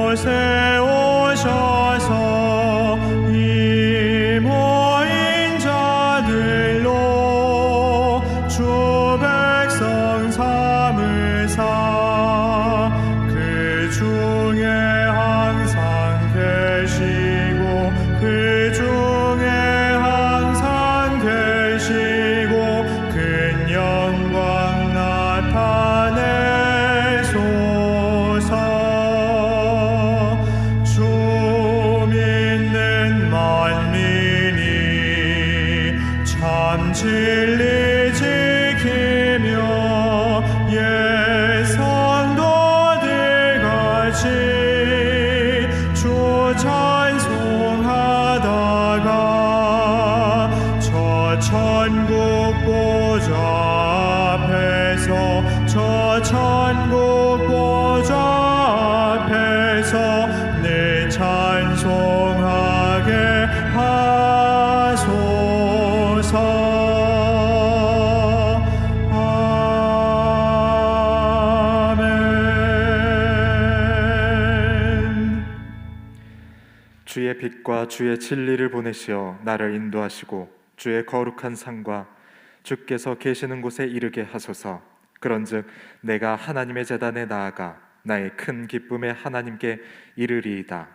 곳에 오셔서 이 모인 자들로 주 백성 삼으사 그 중에 항상 계시고 그 중에 항상 계시고 큰 영광 나타내소서. 주 믿는 만민이 참 진리 지키며 옛 성도들 같이 주 찬송하다가 저 천국 보좌 앞에서 저 천국 보좌 앞에서 늘 찬송하게 하소서. 아멘. 주의 빛과 주의 진리를 보내시어 나를 인도하시고 주의 거룩한 상과 주께서 계시는 곳에 이르게 하소서. 그런즉 내가 하나님의 제단에 나아가 나의 큰 기쁨의 하나님께 이르리이다.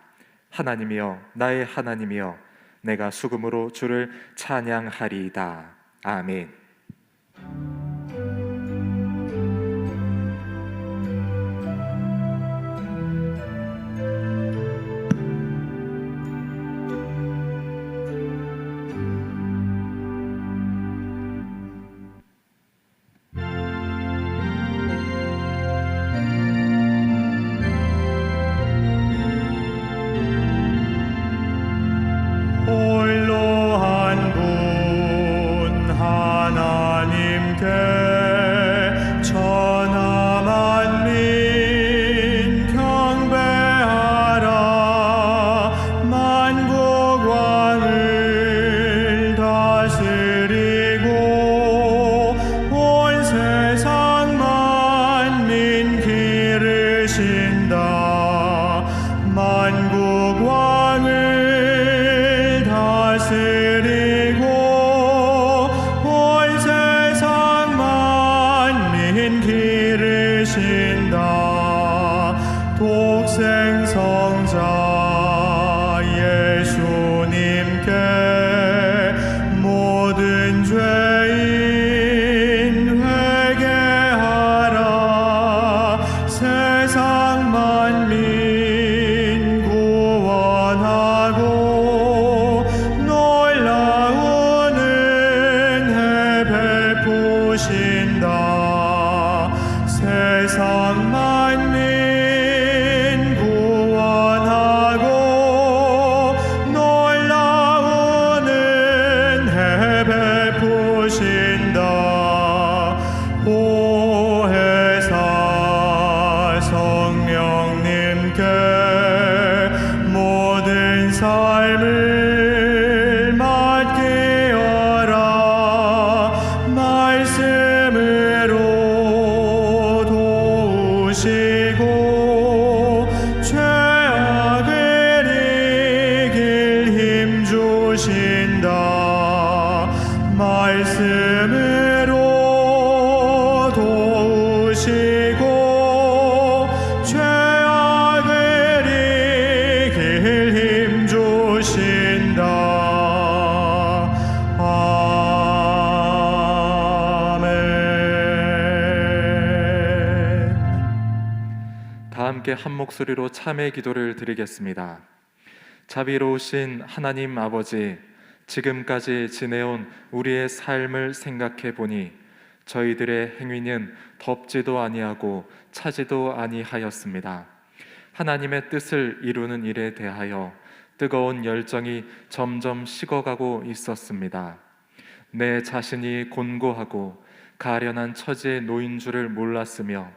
하나님이여, 나의 하나님이여, 내가 수금으로 주를 찬양하리이다. 아멘. 홀로 한 분 하나님께 천하 만민 경배하라. 만국 왕을 다스리고 온 세상 만민 기르신다. 만국 왕을 다스리고 온 세상 만민 기르신다. 독생 성자 예수님께 모든 죄인 회개하라. 세상 만민 구원하고 놀라운 은혜 베푸신다. 세상 만민 구원하고 놀라운 은혜 베푸신다. 보혜사 성령님께 모든 삶을 맡기어라. 말씀으로 도우시고 죄악을 이길 힘 주신다. 말씀으로 도우시고 죄악을 이길 힘 주신다. 아멘. 다 함께 한 목소리로 참회 기도를 드리겠습니다. 자비로우신 하나님 아버지, 지금까지 지내온 우리의 삶을 생각해 보니 저희들의 행위는 덥지도 아니하고 차지도 아니하였습니다. 하나님의 뜻을 이루는 일에 대하여 뜨거운 열정이 점점 식어가고 있었습니다. 내 자신이 곤고하고 가련한 처지에 놓인 줄을 몰랐으며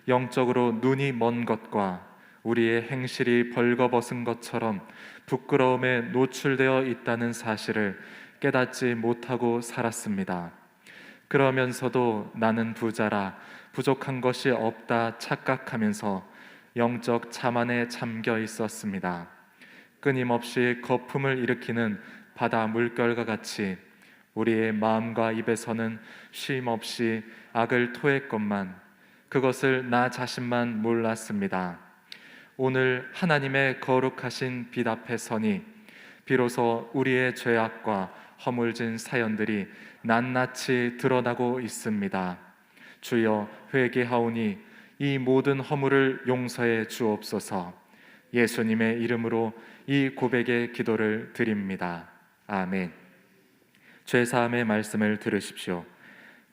영적으로 눈이 먼 것과 우리의 행실이 벌거벗은 것처럼 부끄러움에 노출되어 있다는 사실을 깨닫지 못하고 살았습니다. 그러면서도 나는 부자라 부족한 것이 없다 착각하면서 영적 자만에 잠겨 있었습니다. 끊임없이 거품을 일으키는 바다 물결과 같이 우리의 마음과 입에서는 쉼 없이 악을 토했건만 그것을 나 자신만 몰랐습니다. 오늘 하나님의 거룩하신 빛 앞에 서니 비로소 우리의 죄악과 허물진 사연들이 낱낱이 드러나고 있습니다. 주여, 회개하오니 이 모든 허물을 용서해 주옵소서. 예수님의 이름으로 이 고백의 기도를 드립니다. 아멘. 죄사함의 말씀을 들으십시오.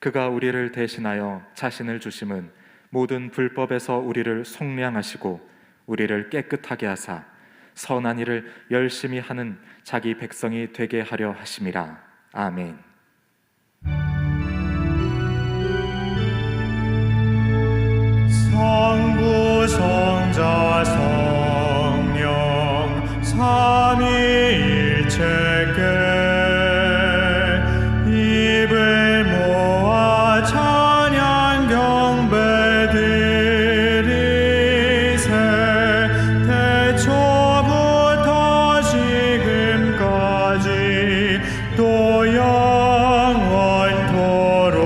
그가 우리를 대신하여 자신을 주심은 모든 불법에서 우리를 속량하시고 우리를 깨끗하게 하사 선한 일을 열심히 하는 자기 백성이 되게 하려 하심이라. 아멘. 성부 성자 성령 삼위일체께 입을 모아 찬양 경배 드리세. 태초부터 지금까지 또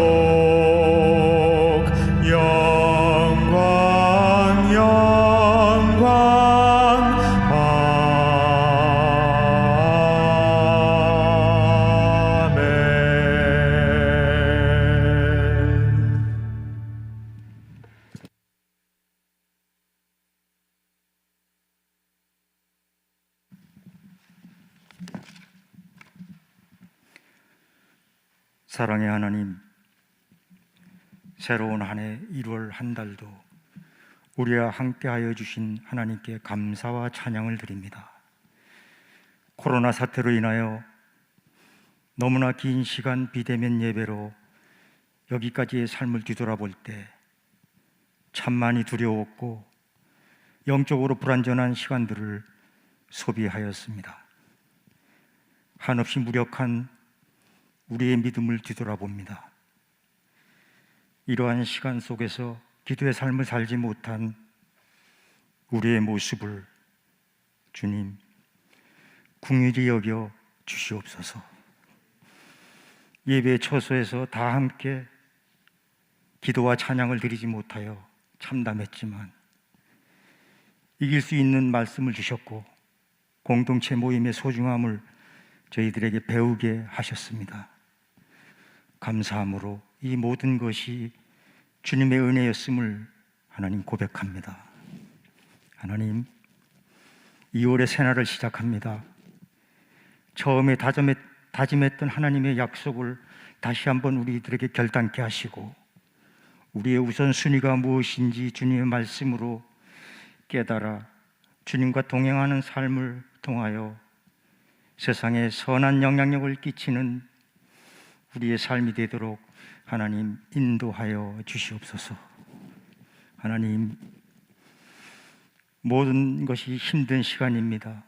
영원토록 영광 아멘. 사랑의 하나님, 새로운 한 해 1월 한 달도 우리와 함께하여 주신 하나님께 감사와 찬양을 드립니다. 코로나 사태로 인하여 너무나 긴 시간 비대면 예배로 여기까지의 삶을 뒤돌아볼 때 참 많이 두려웠고 영적으로 불완전한 시간들을 소비하였습니다. 한없이 무력한 우리의 믿음을 뒤돌아봅니다. 이러한 시간 속에서 기도의 삶을 살지 못한 우리의 모습을 주님 긍휼히 여겨 주시옵소서. 예배 처소에서 다 함께 기도와 찬양을 드리지 못하여 참담했지만 이길 수 있는 말씀을 주셨고 공동체 모임의 소중함을 저희들에게 배우게 하셨습니다. 감사함으로 이 모든 것이 주님의 은혜였음을 하나님 고백합니다. 하나님, 2월의 새날을 시작합니다. 처음에 다짐했던 하나님의 약속을 다시 한번 우리들에게 결단케 하시고 우리의 우선순위가 무엇인지 주님의 말씀으로 깨달아 주님과 동행하는 삶을 통하여 세상에 선한 영향력을 끼치는 우리의 삶이 되도록 하나님 인도하여 주시옵소서. 하나님, 모든 것이 힘든 시간입니다.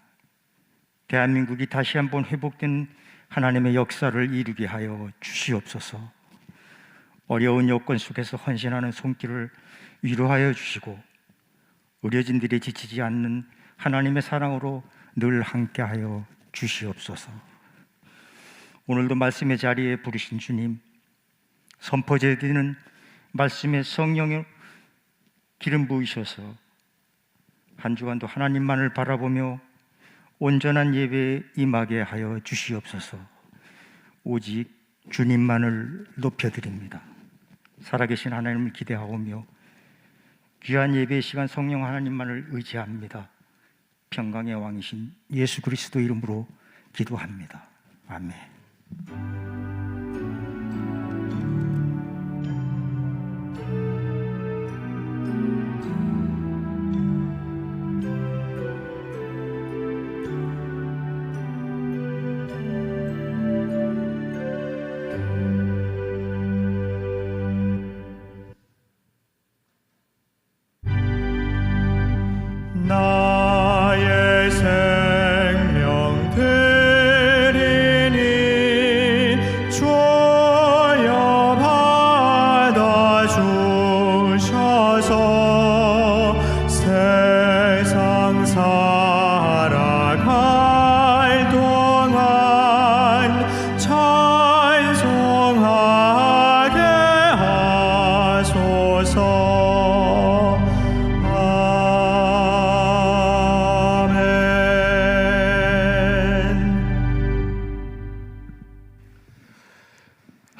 대한민국이 다시 한번 회복된 하나님의 역사를 이루게 하여 주시옵소서. 어려운 여건 속에서 헌신하는 손길을 위로하여 주시고 의료진들이 지치지 않는 하나님의 사랑으로 늘 함께하여 주시옵소서. 오늘도 말씀의 자리에 부르신 주님, 선포제되는 말씀의 성령의 기름 부으셔서 한 주간도 하나님만을 바라보며 온전한 예배에 임하게 하여 주시옵소서. 오직 주님만을 높여드립니다. 살아계신 하나님을 기대하오며 귀한 예배의 시간 성령 하나님만을 의지합니다. 평강의 왕이신 예수 그리스도 이름으로 기도합니다. 아멘. 나의 생명 드리니 주여 받아주셔서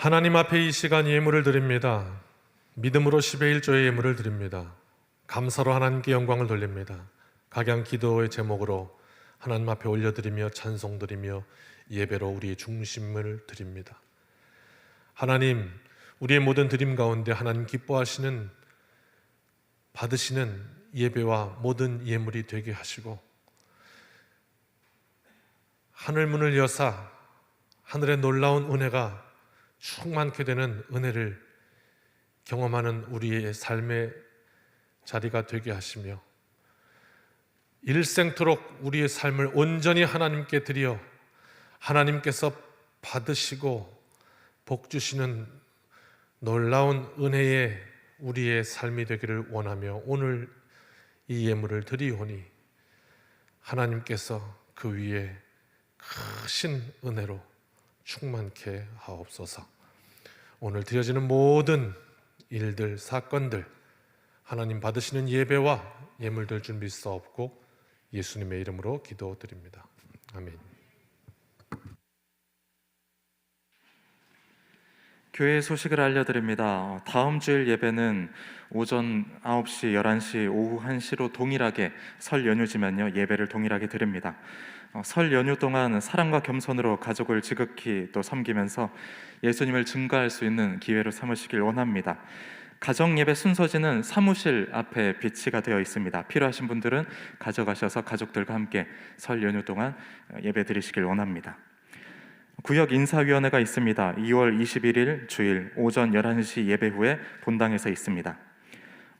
하나님 앞에 이 시간 예물을 드립니다. 믿음으로 10의 1조의 예물을 드립니다. 감사로 하나님께 영광을 돌립니다. 각양 기도의 제목으로 하나님 앞에 올려드리며 찬송드리며 예배로 우리의 중심을 드립니다. 하나님, 우리의 모든 드림 가운데 하나님 기뻐하시는 받으시는 예배와 모든 예물이 되게 하시고, 하늘문을 여사 하늘의 놀라운 은혜가 충만케 되는 은혜를 경험하는 우리의 삶의 자리가 되게 하시며, 일생토록 우리의 삶을 온전히 하나님께 드려 하나님께서 받으시고 복 주시는 놀라운 은혜의 우리의 삶이 되기를 원하며 오늘 이 예물을 드리오니 하나님께서 그 위에 크신 은혜로 충만케 하옵소서. 오늘 드려지는 모든 일들, 사건들 하나님 받으시는 예배와 예물들 준비 싸옵고 예수님의 이름으로 기도드립니다. 아멘. 교회 소식을 알려드립니다. 다음 주일 예배는 오전 9시, 11시, 오후 1시로 동일하게 설 연휴지만요, 예배를 동일하게 드립니다. 설 연휴 동안 사랑과 겸손으로 가족을 지극히 또 섬기면서 예수님을 증거할 수 있는 기회로 삼으시길 원합니다. 가정 예배 순서지는 사무실 앞에 비치가 되어 있습니다. 필요하신 분들은 가져가셔서 가족들과 함께 설 연휴 동안 예배 드리시길 원합니다. 구역 인사위원회가 있습니다. 2월 21일 주일 오전 11시 예배 후에 본당에서 있습니다.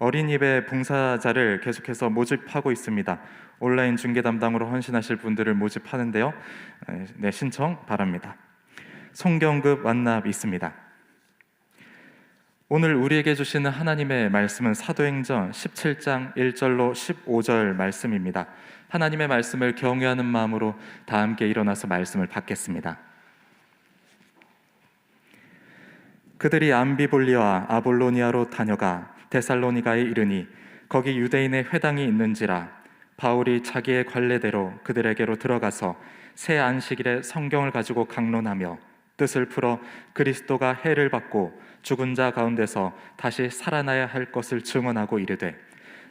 어린 예배 봉사자를 계속해서 모집하고 있습니다. 온라인 중계 담당으로 헌신하실 분들을 모집하는데요, 신청 바랍니다. 성경급 완납 있습니다. 오늘 우리에게 주시는 하나님의 말씀은 사도행전 17장 1절로 15절 말씀입니다. 하나님의 말씀을 경외하는 마음으로 다 함께 일어나서 말씀을 받겠습니다. 그들이 암비볼리와 아볼로니아로 다녀가 데살로니가에 이르니 거기 유대인의 회당이 있는지라 바울이 자기의 관례대로 그들에게로 들어가서 새 안식일에 성경을 가지고 강론하며 뜻을 풀어 그리스도가 해를 받고 죽은 자 가운데서 다시 살아나야 할 것을 증언하고 이르되,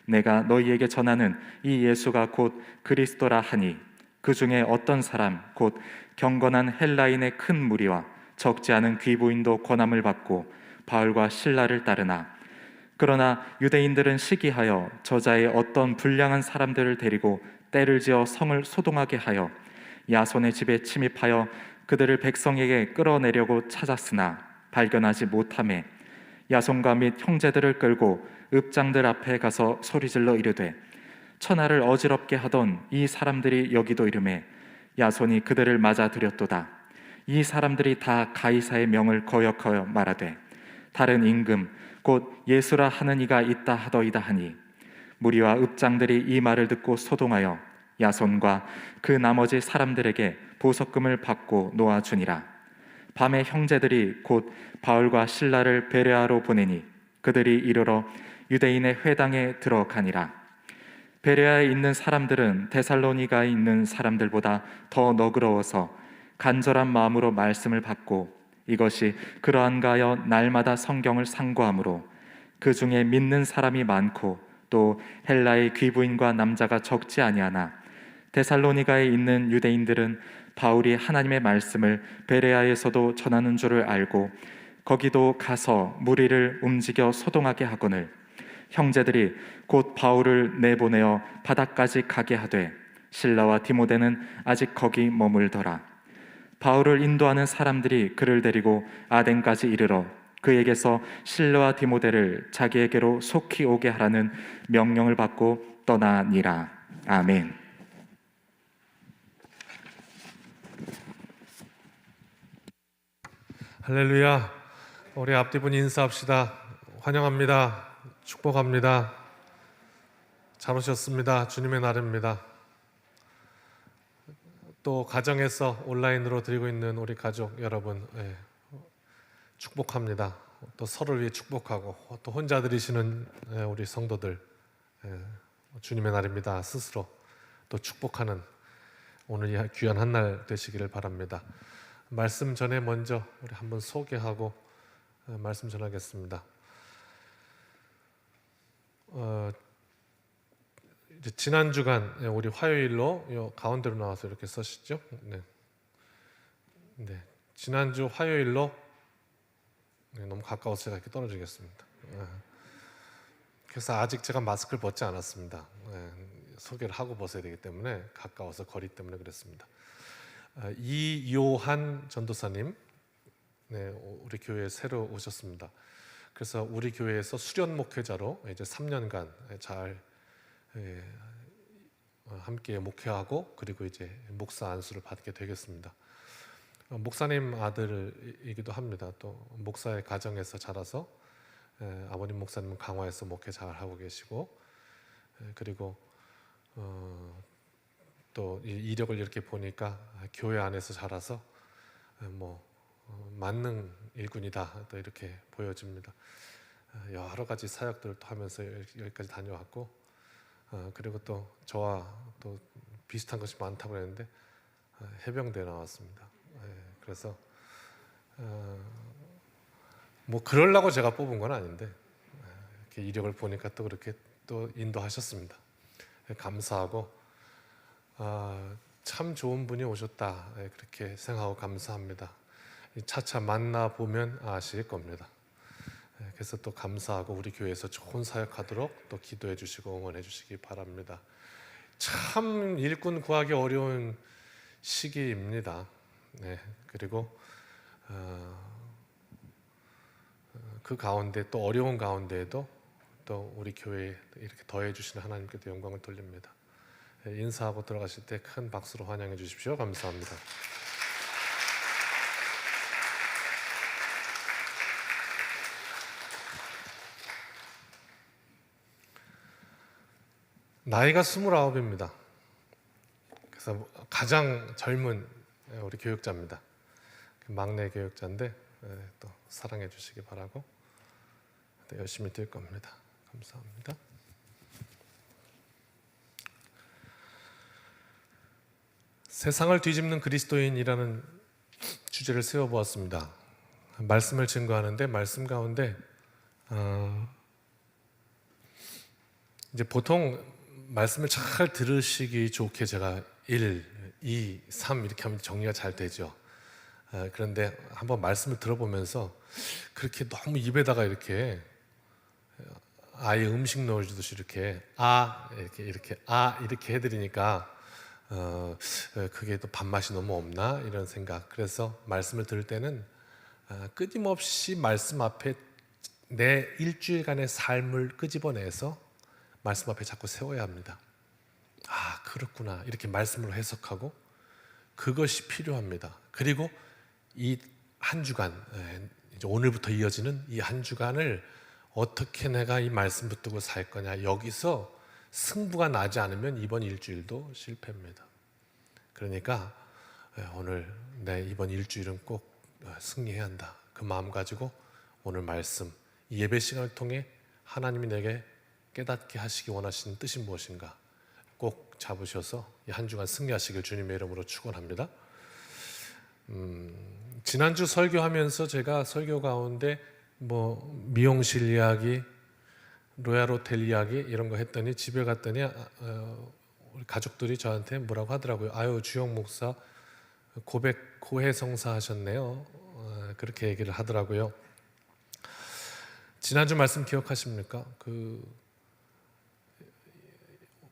내가 너희에게 전하는 이 예수가 곧 그리스도라 하니 그 중에 어떤 사람 곧 경건한 헬라인의 큰 무리와 적지 않은 귀부인도 권함을 받고 바울과 실라를 따르나, 그러나 유대인들은 시기하여 저자의 어떤 불량한 사람들을 데리고 때를 지어 성을 소동하게 하여 야손의 집에 침입하여 그들을 백성에게 끌어내려고 찾았으나 발견하지 못하매 야손과 및 형제들을 끌고 읍장들 앞에 가서 소리질러 이르되, 천하를 어지럽게 하던 이 사람들이 여기도 이르매 야손이 그들을 맞아들였도다. 이 사람들이 다 가이사의 명을 거역하여 말하되 다른 임금 곧 예수라 하는 이가 있다 하더이다 하니, 무리와 읍장들이 이 말을 듣고 소동하여 야손과 그 나머지 사람들에게 보석금을 받고 놓아주니라. 밤에 형제들이 곧 바울과 실라를 베레아로 보내니 그들이 이르러 유대인의 회당에 들어가니라. 베레아에 있는 사람들은 데살로니가에 있는 사람들보다 더 너그러워서 간절한 마음으로 말씀을 받고 이것이 그러한가 하여 날마다 성경을 상고하므로 그 중에 믿는 사람이 많고 또 헬라의 귀부인과 남자가 적지 아니하나, 데살로니가에 있는 유대인들은 바울이 하나님의 말씀을 베레아에서도 전하는 줄을 알고 거기도 가서 무리를 움직여 소동하게 하거늘, 형제들이 곧 바울을 내보내어 바다까지 가게 하되 실라와 디모데는 아직 거기 머물더라. 바울을 인도하는 사람들이 그를 데리고 아덴까지 이르러 그에게서 실라와 디모데를 자기에게로 속히 오게 하라는 명령을 받고 떠나니라. 아멘. 할렐루야. 우리 앞뒤분 인사합시다. 환영합니다. 축복합니다. 잘 오셨습니다. 주님의 날입니다. 또 가정에서 온라인으로 드리고 있는 우리 가족 여러분, 축복합니다. 또 서로를 위해 축복하고 또 혼자 드리시는 우리 성도들, 주님의 날입니다. 스스로 또 축복하는 오늘 이 귀한 한 날 되시기를 바랍니다. 말씀 전에 먼저 우리 한번 소개하고 말씀 전하겠습니다. 이제 지난 주간 우리 화요일로 요 가운데로 나와서 이렇게 써시죠. 네. 지난주 화요일로 너무 가까워서 제가 이렇게 떨어지겠습니다. 그래서 아직 제가 마스크를 벗지 않았습니다. 소개를 하고 벗어야 되기 때문에 가까워서 거리 때문에 그랬습니다. 이요한 전도사님, 우리 교회에 새로 오셨습니다. 그래서 우리 교회에서 수련 목회자로 이제 3년간 잘 함께 목회하고 그리고 이제 목사 안수를 받게 되겠습니다. 목사님 아들이기도 합니다. 또 목사의 가정에서 자라서 아버님 목사님은 강화에서 목회 잘 하고 계시고 그리고 또 이력을 이렇게 보니까 교회 안에서 자라서 만능 일꾼이다 또 이렇게 보여집니다. 여러 가지 사역들을 또 하면서 여기까지 다녀왔고 그리고 또 저와 또 비슷한 것이 많다고 했는데 해병대에 나왔습니다. 그래서 뭐 그러려고 제가 뽑은 건 아닌데 이렇게 이력을 보니까 또 그렇게 또 인도하셨습니다. 감사하고 참 좋은 분이 오셨다 그렇게 생각하고 감사합니다. 차차 만나 보면 아실 겁니다. 그래서 또 감사하고 우리 교회에서 좋은 사역하도록 또 기도해 주시고 응원해 주시기 바랍니다. 참 일꾼 구하기 어려운 시기입니다. 그리고 그 가운데 또 어려운 가운데에도 또 우리 교회에 이렇게 더해 주시는 하나님께도 영광을 돌립니다. 인사하고 들어가실 때 큰 박수로 환영해 주십시오. 감사합니다. 나이가 29입니다. 그래서 가장 젊은 우리 교육자입니다. 막내 교육자인데 또 사랑해 주시기 바라고 또 열심히 뛸 겁니다. 감사합니다. 세상을 뒤집는 그리스도인이라는 주제를 세워보았습니다. 말씀을 증거하는데 말씀 가운데 이제 보통 말씀을 잘 들으시기 좋게 제가 1, 2, 3 이렇게 하면 정리가 잘 되죠. 그런데 한번 말씀을 들어보면서 그렇게 너무 입에다가 이렇게 아예 음식 넣어주듯이 이렇게 이렇게 해드리니까 그게 또 밥맛이 너무 없나 이런 생각. 그래서 말씀을 들을 때는 끊임없이 말씀 앞에 내 일주일간의 삶을 끄집어내서 말씀 앞에 자꾸 세워야 합니다. 아, 그렇구나 이렇게 말씀으로 해석하고 그것이 필요합니다. 그리고 이 한 주간 이제 오늘부터 이어지는 이 한 주간을 어떻게 내가 이 말씀 붙들고 살 거냐, 여기서 승부가 나지 않으면 이번 일주일도 실패입니다. 그러니까 오늘 내 이번 일주일은 꼭 승리해야 한다. 그 마음 가지고 오늘 말씀, 이 예배 시간을 통해 하나님이 내게 깨닫게 하시기 원하시는 뜻이 무엇인가 꼭 잡으셔서 이 한 주간 승리하시길 주님의 이름으로 축원합니다. 지난주 설교하면서 제가 설교 가운데 미용실 이야기, 로얄 호텔 이야기 이런 거 했더니 집에 갔더니 우리 가족들이 저한테 뭐라고 하더라고요. 아유, 주영 목사 고해성사 하셨네요. 그렇게 얘기를 하더라고요. 지난주 말씀 기억하십니까?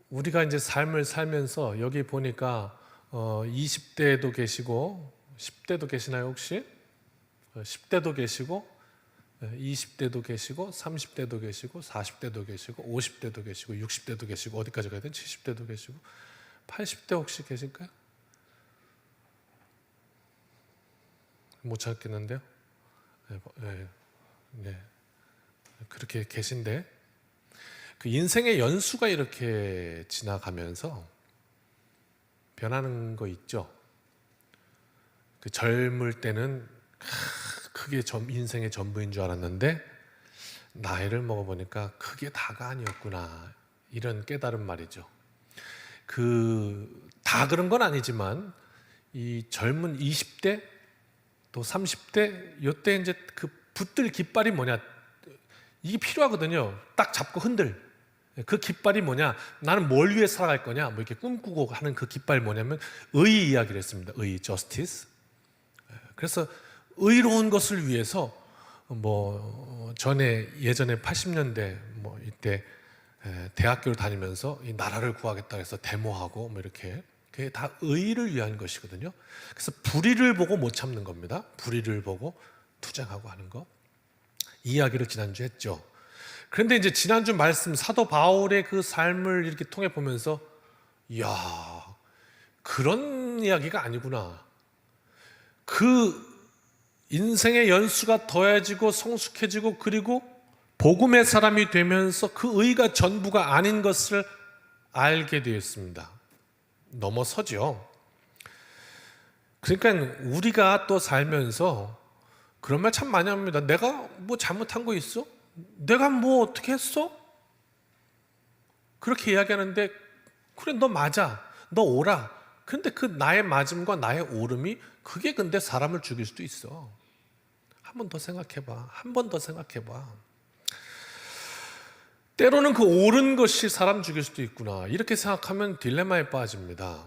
우리가 이제 삶을 살면서 여기 보니까 20대도 계시고 10대도 계시나요 혹시? 10대도 계시고 20대도 계시고 30대도 계시고 40대도 계시고 50대도 계시고 60대도 계시고 어디까지 가야 되나? 70대도 계시고 80대 혹시 계실까요? 못 찾겠는데요. 네. 그렇게 계신데 그 인생의 연수가 이렇게 지나가면서 변하는 거 있죠. 그 젊을 때는 그게 인생의 전부인 줄 알았는데 나이를 먹어보니까 그게 다가 아니었구나 이런 깨달음 말이죠. 다 그런 건 아니지만 이 젊은 20대 또 30대 이때 이제 그 붙들 깃발이 뭐냐? 이게 필요하거든요. 딱 잡고 흔들. 그 깃발이 뭐냐? 나는 뭘 위해 살아갈 거냐? 뭐 이렇게 꿈꾸고 하는 그 깃발이 뭐냐면 의 이야기를 했습니다. 의, justice. 그래서 의로운 것을 위해서 예전에 80년대 뭐 이때 대학교를 다니면서 이 나라를 구하겠다 해서 데모하고 뭐 이렇게 그게 다 의를 위한 것이거든요. 그래서 불의를 보고 못 참는 겁니다. 불의를 보고 투쟁하고 하는 거. 이 이야기를 지난주 했죠. 그런데 이제 지난주 말씀 사도 바울의 그 삶을 이렇게 통해 보면서 이야, 그런 이야기가 아니구나. 그 인생의 연수가 더해지고 성숙해지고 그리고 복음의 사람이 되면서 그 의가 전부가 아닌 것을 알게 되었습니다. 넘어서죠. 그러니까 우리가 또 살면서 그런 말 참 많이 합니다. 내가 뭐 잘못한 거 있어? 내가 뭐 어떻게 했어? 그렇게 이야기하는데 그래 너 맞아. 너 오라. 근데 그 나의 맞음과 나의 오름이 그게 근데 사람을 죽일 수도 있어. 한 번 더 생각해봐. 한 번 더 생각해봐. 때로는 그 옳은 것이 사람 죽일 수도 있구나. 이렇게 생각하면 딜레마에 빠집니다.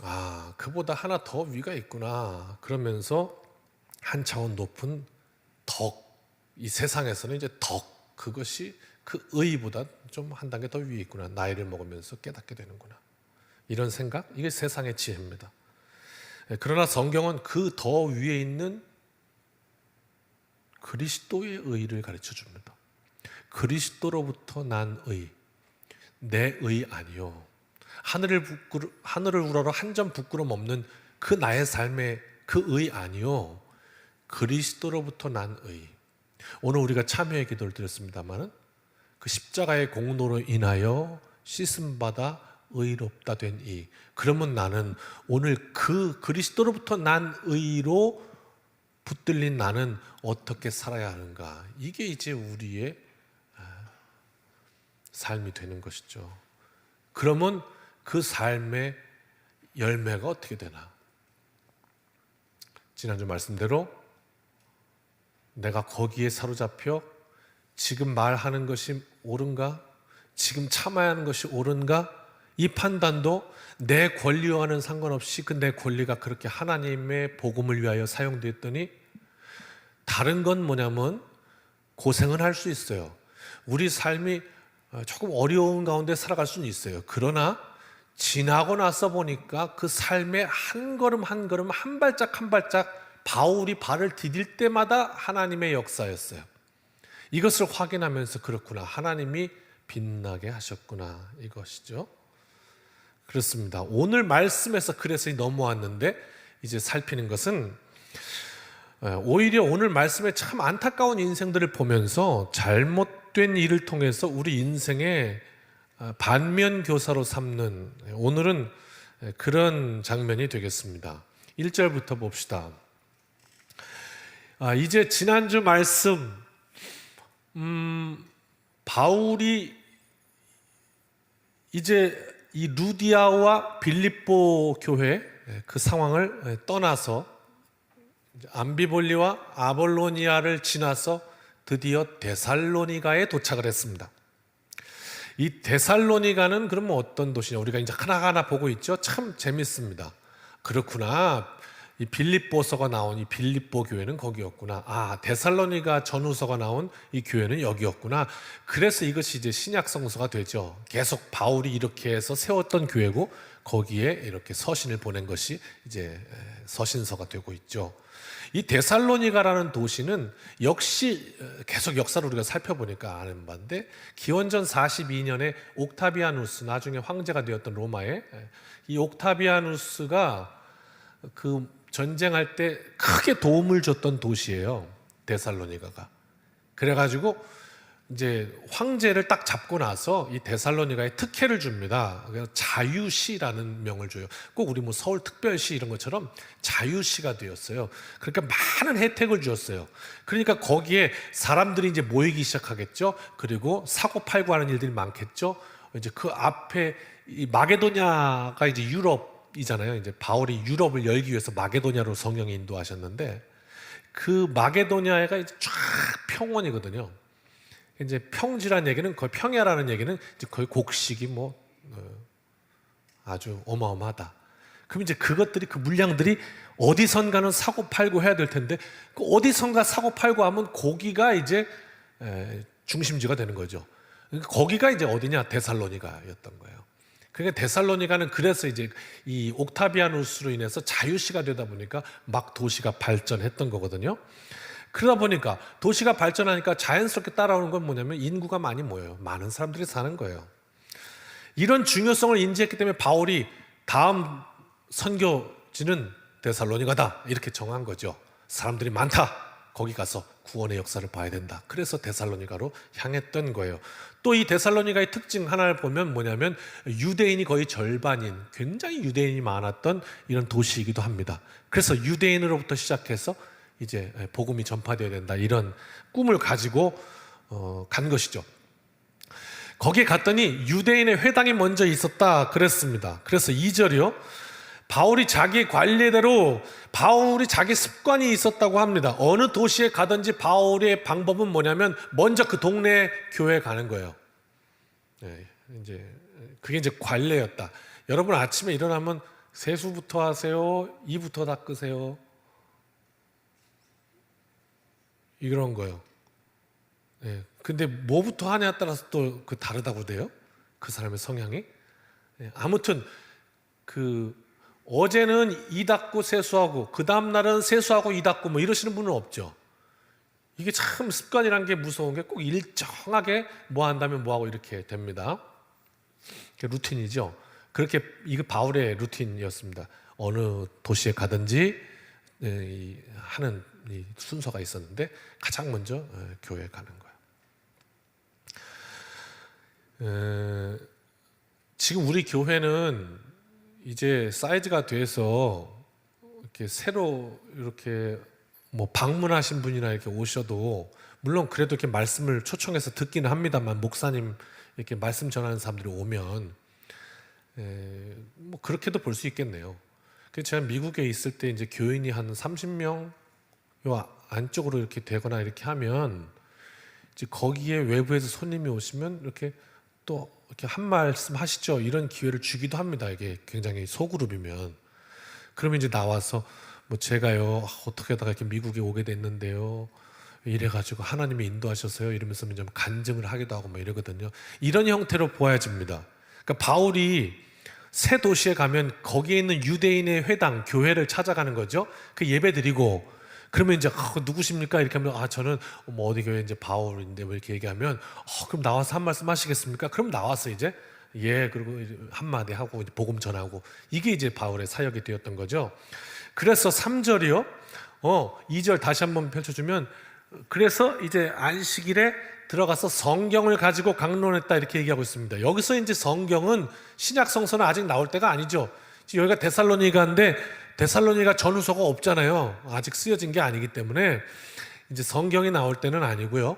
아, 그보다 하나 더 위가 있구나. 그러면서 한 차원 높은 덕. 이 세상에서는 이제 덕. 그것이 그 의보다 좀 한 단계 더 위에 있구나. 나이를 먹으면서 깨닫게 되는구나. 이런 생각? 이게 세상의 지혜입니다. 그러나 성경은 그 더 위에 있는 그리스도의 의를 가르쳐 줍니다. 그리스도로부터 난 의, 내 의 아니요. 하늘을 우러러 한 점 부끄럼 없는 그 나의 삶의 그 의 아니요. 그리스도로부터 난 의. 오늘 우리가 참여의 기도를 드렸습니다마는 그 십자가의 공로로 인하여 씻음받아 의롭다 된 이. 그러면 나는 오늘 그 그리스도로부터 난 의로 붙들린 나는 어떻게 살아야 하는가. 이게 이제 우리의 삶이 되는 것이죠. 그러면 그 삶의 열매가 어떻게 되나? 지난주 말씀대로 내가 거기에 사로잡혀 지금 말하는 것이 옳은가? 지금 참아야 하는 것이 옳은가? 이 판단도 내 권리와는 상관없이 그 내 권리가 그렇게 하나님의 복음을 위하여 사용되었더니 다른 건 뭐냐면 고생은 할 수 있어요. 우리 삶이 조금 어려운 가운데 살아갈 수는 있어요. 그러나 지나고 나서 보니까 그 삶의 한 걸음 한 걸음 한 발짝 한 발짝 바울이 발을 디딜 때마다 하나님의 역사였어요. 이것을 확인하면서 그렇구나. 하나님이 빛나게 하셨구나. 이것이죠. 그렇습니다. 오늘 말씀에서 그래서 넘어왔는데 이제 살피는 것은 오히려 오늘 말씀에 참 안타까운 인생들을 보면서 잘못된 일을 통해서 우리 인생의 반면 교사로 삼는 오늘은 그런 장면이 되겠습니다. 1절부터 봅시다. 이제 지난주 말씀 바울이 이제 이 루디아와 빌립보 교회 그 상황을 떠나서 암비볼리와 아볼로니아를 지나서 드디어 데살로니가에 도착을 했습니다. 이 데살로니가는 그러면 어떤 도시냐? 우리가 이제 하나하나 보고 있죠. 참 재밌습니다. 그렇구나. 이 빌립보서가 나온 이 빌립보 교회는 거기였구나. 아, 데살로니가 전후서가 나온 이 교회는 여기였구나. 그래서 이것이 이제 신약 성서가 되죠. 계속 바울이 이렇게 해서 세웠던 교회고 거기에 이렇게 서신을 보낸 것이 이제 서신서가 되고 있죠. 이 데살로니가라는 도시는 역시 계속 역사를 우리가 살펴보니까 아는 바인데 기원전 42년에 옥타비아누스, 나중에 황제가 되었던 로마의 이 옥타비아누스가 그 전쟁할 때 크게 도움을 줬던 도시예요. 데살로니가가. 그래가지고 이제 황제를 딱 잡고 나서 이 데살로니가에 특혜를 줍니다. 자유시라는 명을 줘요. 꼭 우리 뭐 서울 특별시 이런 것처럼 자유시가 되었어요. 그러니까 많은 혜택을 주었어요. 그러니까 거기에 사람들이 이제 모이기 시작하겠죠. 그리고 사고 팔고 하는 일들이 많겠죠. 이제 그 앞에 이 마게도냐가 이제 유럽 이잖아요. 이제 바울이 유럽을 열기 위해서 마게도냐로 성령이 인도하셨는데 그 마게도니아가 이제 쫙 평원이거든요. 이제 평지라는 얘기는 거의 평야라는 얘기는 이제 거의 곡식이 뭐 아주 어마어마하다. 그럼 이제 그것들이 그 물량들이 어디선가는 사고 팔고 해야 될 텐데 그 어디선가 사고 팔고 하면 거기가 이제 중심지가 되는 거죠. 거기가 이제 어디냐? 데살로니가였던 거예요. 그러니까 데살로니가는 그래서 이제 이 옥타비아누스로 인해서 자유시가 되다 보니까 막 도시가 발전했던 거거든요. 그러다 보니까 도시가 발전하니까 자연스럽게 따라오는 건 뭐냐면 인구가 많이 모여요. 많은 사람들이 사는 거예요. 이런 중요성을 인지했기 때문에 바울이 다음 선교지는 데살로니가다 이렇게 정한 거죠. 사람들이 많다. 거기 가서 구원의 역사를 봐야 된다. 그래서 데살로니가로 향했던 거예요. 또 이 데살로니가의 특징 하나를 보면 뭐냐면 유대인이 거의 절반인 굉장히 유대인이 많았던 이런 도시이기도 합니다. 그래서 유대인으로부터 시작해서 이제 복음이 전파되어야 된다 이런 꿈을 가지고 간 것이죠. 거기에 갔더니 유대인의 회당이 먼저 있었다 그랬습니다. 그래서 2절이요. 바울이 자기 관례대로 바울이 자기 습관이 있었다고 합니다. 어느 도시에 가든지 바울의 방법은 뭐냐면 먼저 그 동네 교회에 가는 거예요. 네, 이제 그게 이제 관례였다. 여러분 아침에 일어나면 세수부터 하세요? 이부터 닦으세요? 이런 거예요. 네, 근데 뭐부터 하냐에 따라서 또 그 다르다고 돼요. 그 사람의 성향이. 네, 아무튼 어제는 이 닦고 세수하고 그 다음 날은 세수하고 이 닦고 뭐 이러시는 분은 없죠. 이게 참 습관이라는 게 무서운 게 꼭 일정하게 뭐 한다면 뭐 하고 이렇게 됩니다. 루틴이죠. 그렇게 이게 바울의 루틴이었습니다. 어느 도시에 가든지 하는 이 순서가 있었는데 가장 먼저 교회에 가는 거예요. 지금 우리 교회는 이제 사이즈가 돼서 이렇게 새로 이렇게 뭐 방문하신 분이나 이렇게 오셔도 물론 그래도 이렇게 말씀을 초청해서 듣기는 합니다만 목사님 이렇게 말씀 전하는 사람들이 오면 뭐 그렇게도 볼 수 있겠네요. 제가 미국에 있을 때 이제 교인이 한 30명 요 안쪽으로 이렇게 되거나 이렇게 하면 이제 거기에 외부에서 손님이 오시면 이렇게 또 이렇게 한 말씀 하시죠. 이런 기회를 주기도 합니다. 이게 굉장히 소그룹이면. 그러면 이제 나와서 뭐 제가요 어떻게 하다가 이렇게 미국에 오게 됐는데요. 이래가지고 하나님이 인도하셔서요. 이러면서 좀 간증을 하기도 하고 뭐 이러거든요. 이런 형태로 보아집니다. 그러니까 바울이 새 도시에 가면 거기에 있는 유대인의 회당, 교회를 찾아가는 거죠. 그 예배 드리고 그러면 이제 누구십니까? 이렇게 하면 저는 뭐 어디 교회 이제 바울인데 뭐 이렇게 얘기하면 그럼 나와서 한 말씀 하시겠습니까? 그럼 나와서 이제 그리고 한마디 하고 이제 복음 전하고 이게 이제 바울의 사역이 되었던 거죠. 그래서 3절이요. 2절 다시 한번 펼쳐주면 그래서 이제 안식일에 들어가서 성경을 가지고 강론했다 이렇게 얘기하고 있습니다. 여기서 이제 성경은 신약 성서는 아직 나올 때가 아니죠. 여기가 데살로니가인데 데살로니가 전후서가 없잖아요. 아직 쓰여진 게 아니기 때문에 이제 성경이 나올 때는 아니고요.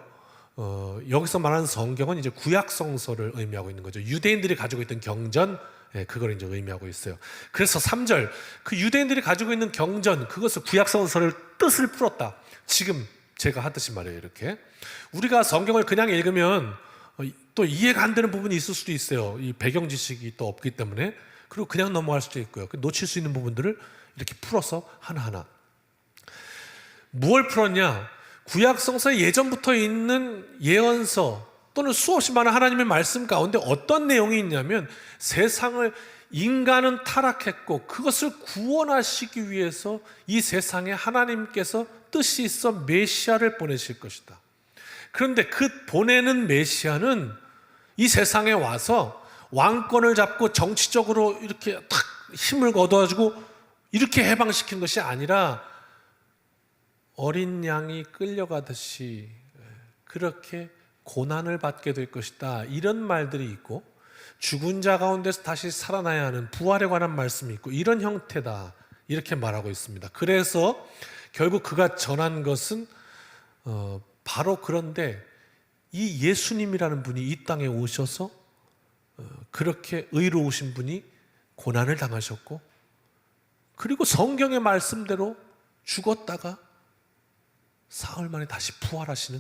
여기서 말하는 성경은 이제 구약 성서를 의미하고 있는 거죠. 유대인들이 가지고 있던 경전 그걸 이제 의미하고 있어요. 그래서 3절 그 유대인들이 가지고 있는 경전 그것을 구약 성서를 뜻을 풀었다. 지금 제가 하듯이 말이에요. 이렇게 우리가 성경을 그냥 읽으면 또 이해가 안 되는 부분이 있을 수도 있어요. 이 배경 지식이 또 없기 때문에. 그리고 그냥 넘어갈 수도 있고요. 놓칠 수 있는 부분들을 이렇게 풀어서 하나하나. 무엇을 풀었냐? 구약 성서에 예전부터 있는 예언서 또는 수없이 많은 하나님의 말씀 가운데 어떤 내용이 있냐면 세상을 인간은 타락했고 그것을 구원하시기 위해서 이 세상에 하나님께서 뜻이 있어 메시아를 보내실 것이다. 그런데 그 보내는 메시아는 이 세상에 와서 왕권을 잡고 정치적으로 이렇게 탁 힘을 거둬가지고 이렇게 해방시킨 것이 아니라 어린 양이 끌려가듯이 그렇게 고난을 받게 될 것이다. 이런 말들이 있고 죽은 자 가운데서 다시 살아나야 하는 부활에 관한 말씀이 있고 이런 형태다. 이렇게 말하고 있습니다. 그래서 결국 그가 전한 것은 바로 그런데 이 예수님이라는 분이 이 땅에 오셔서 그렇게 의로우신 분이 고난을 당하셨고 그리고 성경의 말씀대로 죽었다가 사흘 만에 다시 부활하시는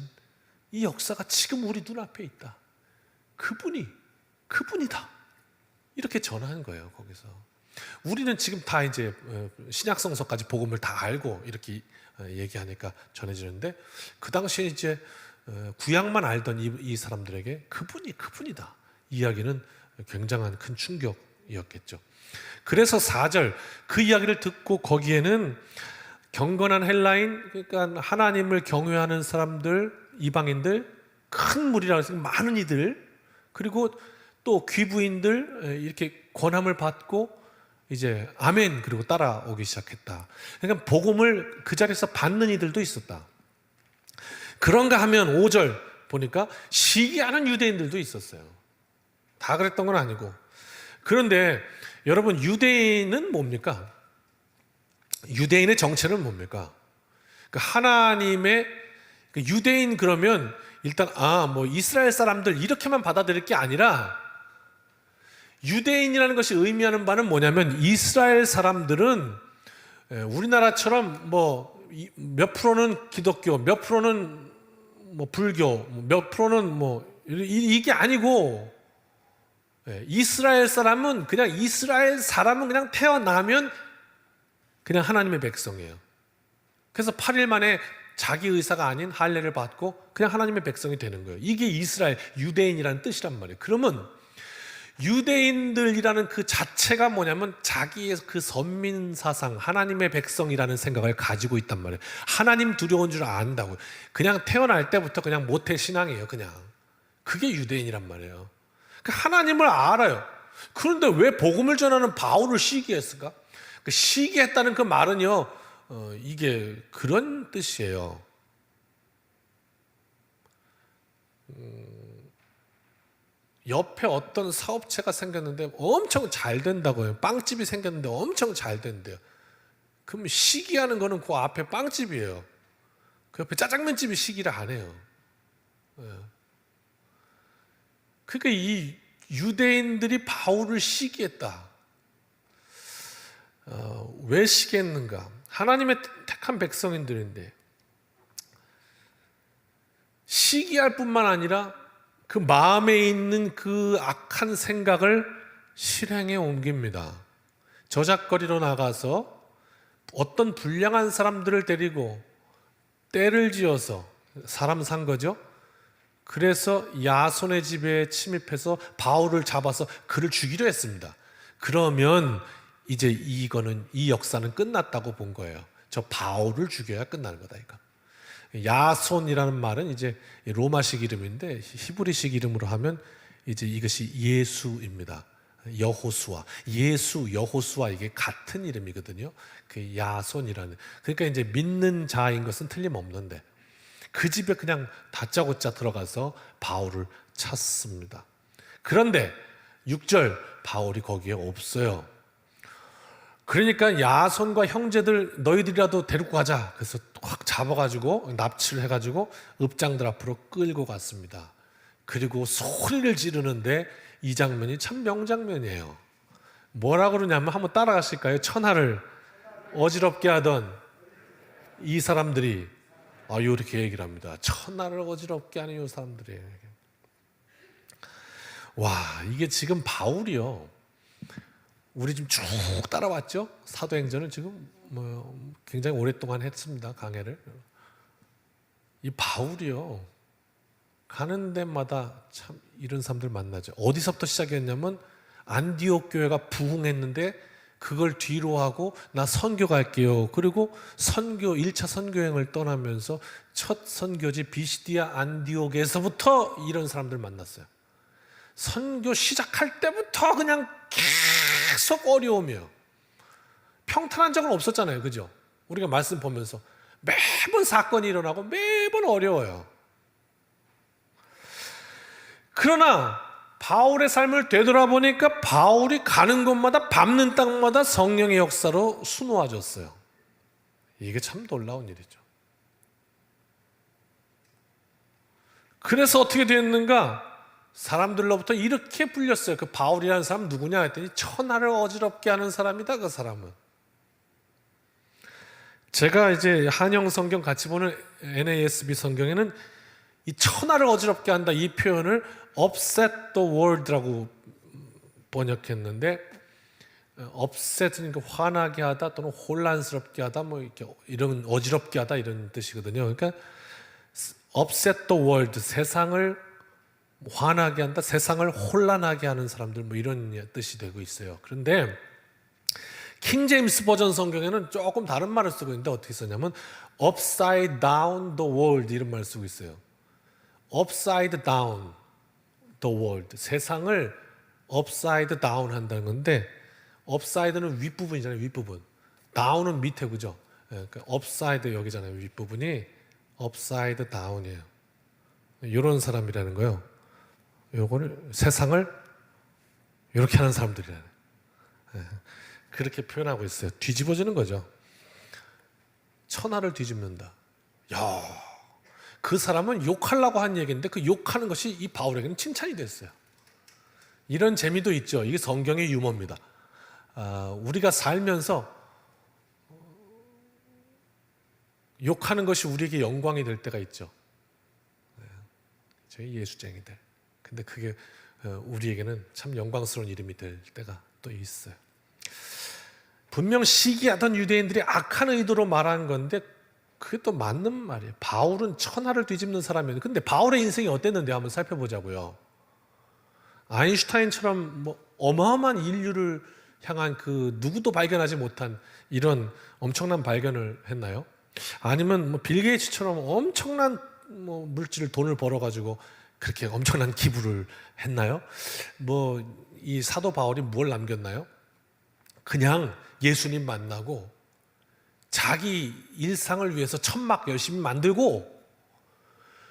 이 역사가 지금 우리 눈앞에 있다. 그분이다. 이렇게 전하는 거예요. 거기서 우리는 지금 다 이제 신약성서까지 복음을 다 알고 이렇게 얘기하니까 전해지는데, 그 당시에 이제 구약만 알던 이 사람들에게 그분이다 이야기는 굉장한 큰 충격이었겠죠. 그래서 4절 그 이야기를 듣고 거기에는 경건한 헬라인, 그러니까 하나님을 경외하는 사람들, 이방인들, 큰 무리라고 해서 많은 이들, 그리고 또 귀부인들 이렇게 권함을 받고 이제 아멘 그리고 따라오기 시작했다. 그러니까 복음을 그 자리에서 받는 이들도 있었다. 그런가 하면 5절 보니까 시기하는 유대인들도 있었어요. 다 그랬던 건 아니고. 그런데 여러분, 유대인은 뭡니까? 유대인의 정체는 뭡니까? 그 하나님의 유대인 그러면 일단 뭐 이스라엘 사람들 이렇게만 받아들일 게 아니라, 유대인이라는 것이 의미하는 바는 뭐냐면, 이스라엘 사람들은 우리나라처럼 뭐 몇 프로는 기독교, 몇 프로는 뭐 불교, 몇 프로는 뭐 이게 아니고, 이스라엘 사람은 그냥 태어나면 그냥 하나님의 백성이에요. 그래서 8일 만에 자기 의사가 아닌 할례를 받고 그냥 하나님의 백성이 되는 거예요. 이게 이스라엘, 유대인이라는 뜻이란 말이에요. 그러면 유대인들이라는 그 자체가 뭐냐면 자기의 그 선민 사상, 하나님의 백성이라는 생각을 가지고 있단 말이에요. 하나님 두려운 줄 안다고. 그냥 태어날 때부터 그냥 모태 신앙이에요. 그냥 그게 유대인이란 말이에요. 하나님을 알아요. 그런데 왜 복음을 전하는 바울을 시기했을까? 시기했다는 그 말은요, 이게 그런 뜻이에요. 옆에 어떤 사업체가 생겼는데 엄청 잘 된다고요. 빵집이 생겼는데 엄청 잘 된대요. 그럼 시기하는 거는 그 앞에 빵집이에요. 그 옆에 짜장면집이 시기를 안 해요. 그러니까 이 유대인들이 바울을 시기했다. 왜 시기했는가? 하나님의 택한 백성인들인데 시기할 뿐만 아니라 그 마음에 있는 그 악한 생각을 실행에 옮깁니다. 저작거리로 나가서 어떤 불량한 사람들을 데리고 떼를 지어서 사람 산 거죠. 그래서 야손의 집에 침입해서 바울을 잡아서 그를 죽이려 했습니다. 그러면 이제 이 역사는 끝났다고 본 거예요. 저 바울을 죽여야 끝나는 거다 이거. 야손이라는 말은 이제 로마식 이름인데 히브리식 이름으로 하면 이제 이것이 예수입니다. 여호수아, 예수, 여호수아 이게 같은 이름이거든요. 그 야손이라는. 그러니까 이제 믿는 자인 것은 틀림없는데 그 집에 그냥 다짜고짜 들어가서 바울을 찾습니다. 그런데 6절 바울이 거기에 없어요. 그러니까 야손과 형제들 너희들이라도 데리고 가자. 그래서 확 잡아가지고 납치를 해가지고 읍장들 앞으로 끌고 갔습니다. 그리고 소리를 지르는데 이 장면이 참 명장면이에요. 뭐라 그러냐면 한번 따라가실까요? 천하를 어지럽게 하던 이 사람들이 이렇게 얘기를 합니다. 천하를 어지럽게 하는 이 사람들이. 와, 이게 지금 바울이요. 우리 지금 쭉 따라왔죠? 사도행전을 지금 굉장히 오랫동안 했습니다. 강해를. 이 바울이요. 가는 데마다 참 이런 사람들 만나죠. 어디서부터 시작했냐면 안디옥 교회가 부흥했는데 그걸 뒤로 하고 나 선교 갈게요. 그리고 1차 선교행을 떠나면서 첫 선교지 비시디아 안디옥에서부터 이런 사람들 만났어요. 선교 시작할 때부터 그냥 계속 어려움이에요. 평탄한 적은 없었잖아요. 그죠? 우리가 말씀 보면서 매번 사건이 일어나고 매번 어려워요. 그러나 바울의 삶을 되돌아보니까 바울이 가는 곳마다 밟는 땅마다 성령의 역사로 수놓아졌어요. 이게 참 놀라운 일이죠. 그래서 어떻게 됐는가? 사람들로부터 이렇게 불렸어요. 그 바울이라는 사람 누구냐 했더니 천하를 어지럽게 하는 사람이다. 그 사람은 제가 이제 한영 성경 같이 보는 NASB 성경에는 이 천하를 어지럽게 한다 이 표현을 upset the world라고 번역했는데, upset은 화나게 하다 또는 혼란스럽게 하다 뭐 이렇게 이런 어지럽게 하다 이런 뜻이거든요. 그러니까 upset the world, 세상을 화나게 한다, 세상을 혼란하게 하는 사람들 뭐 이런 뜻이 되고 있어요. 그런데 킹 제임스 버전 성경에는 조금 다른 말을 쓰고 있는데 어떻게 쓰냐면 upside down the world 이런 말을 쓰고 있어요. upside down the world, 세상을 upside down 한다는 건데, upside는 윗부분이잖아요. 윗부분. down은 밑에, 그죠? 그러니까 upside 여기잖아요. 윗부분이 upside down이에요. 이런 사람이라는 거예요. 요거를 세상을 이렇게 하는 사람들이라는, 그렇게 표현하고 있어요. 뒤집어지는 거죠. 천하를 뒤집는다. 야, 그 사람은 욕하려고 한 얘기인데 그 욕하는 것이 이 바울에게는 칭찬이 됐어요. 이런 재미도 있죠. 이게 성경의 유머입니다. 우리가 살면서 욕하는 것이 우리에게 영광이 될 때가 있죠. 저희 예수쟁이들. 근데 그게 우리에게는 참 영광스러운 이름이 될 때가 또 있어요. 분명 시기하던 유대인들이 악한 의도로 말한 건데 그게 또 맞는 말이에요. 바울은 천하를 뒤집는 사람이에요. 근데 바울의 인생이 어땠는데 한번 살펴보자고요. 아인슈타인처럼 뭐 어마어마한 인류를 향한 그 누구도 발견하지 못한 이런 엄청난 발견을 했나요? 아니면 뭐 빌 게이츠처럼 엄청난 뭐 물질을 돈을 벌어가지고 그렇게 엄청난 기부를 했나요? 뭐 이 사도 바울이 뭘 남겼나요? 그냥 예수님 만나고 자기 일상을 위해서 천막 열심히 만들고,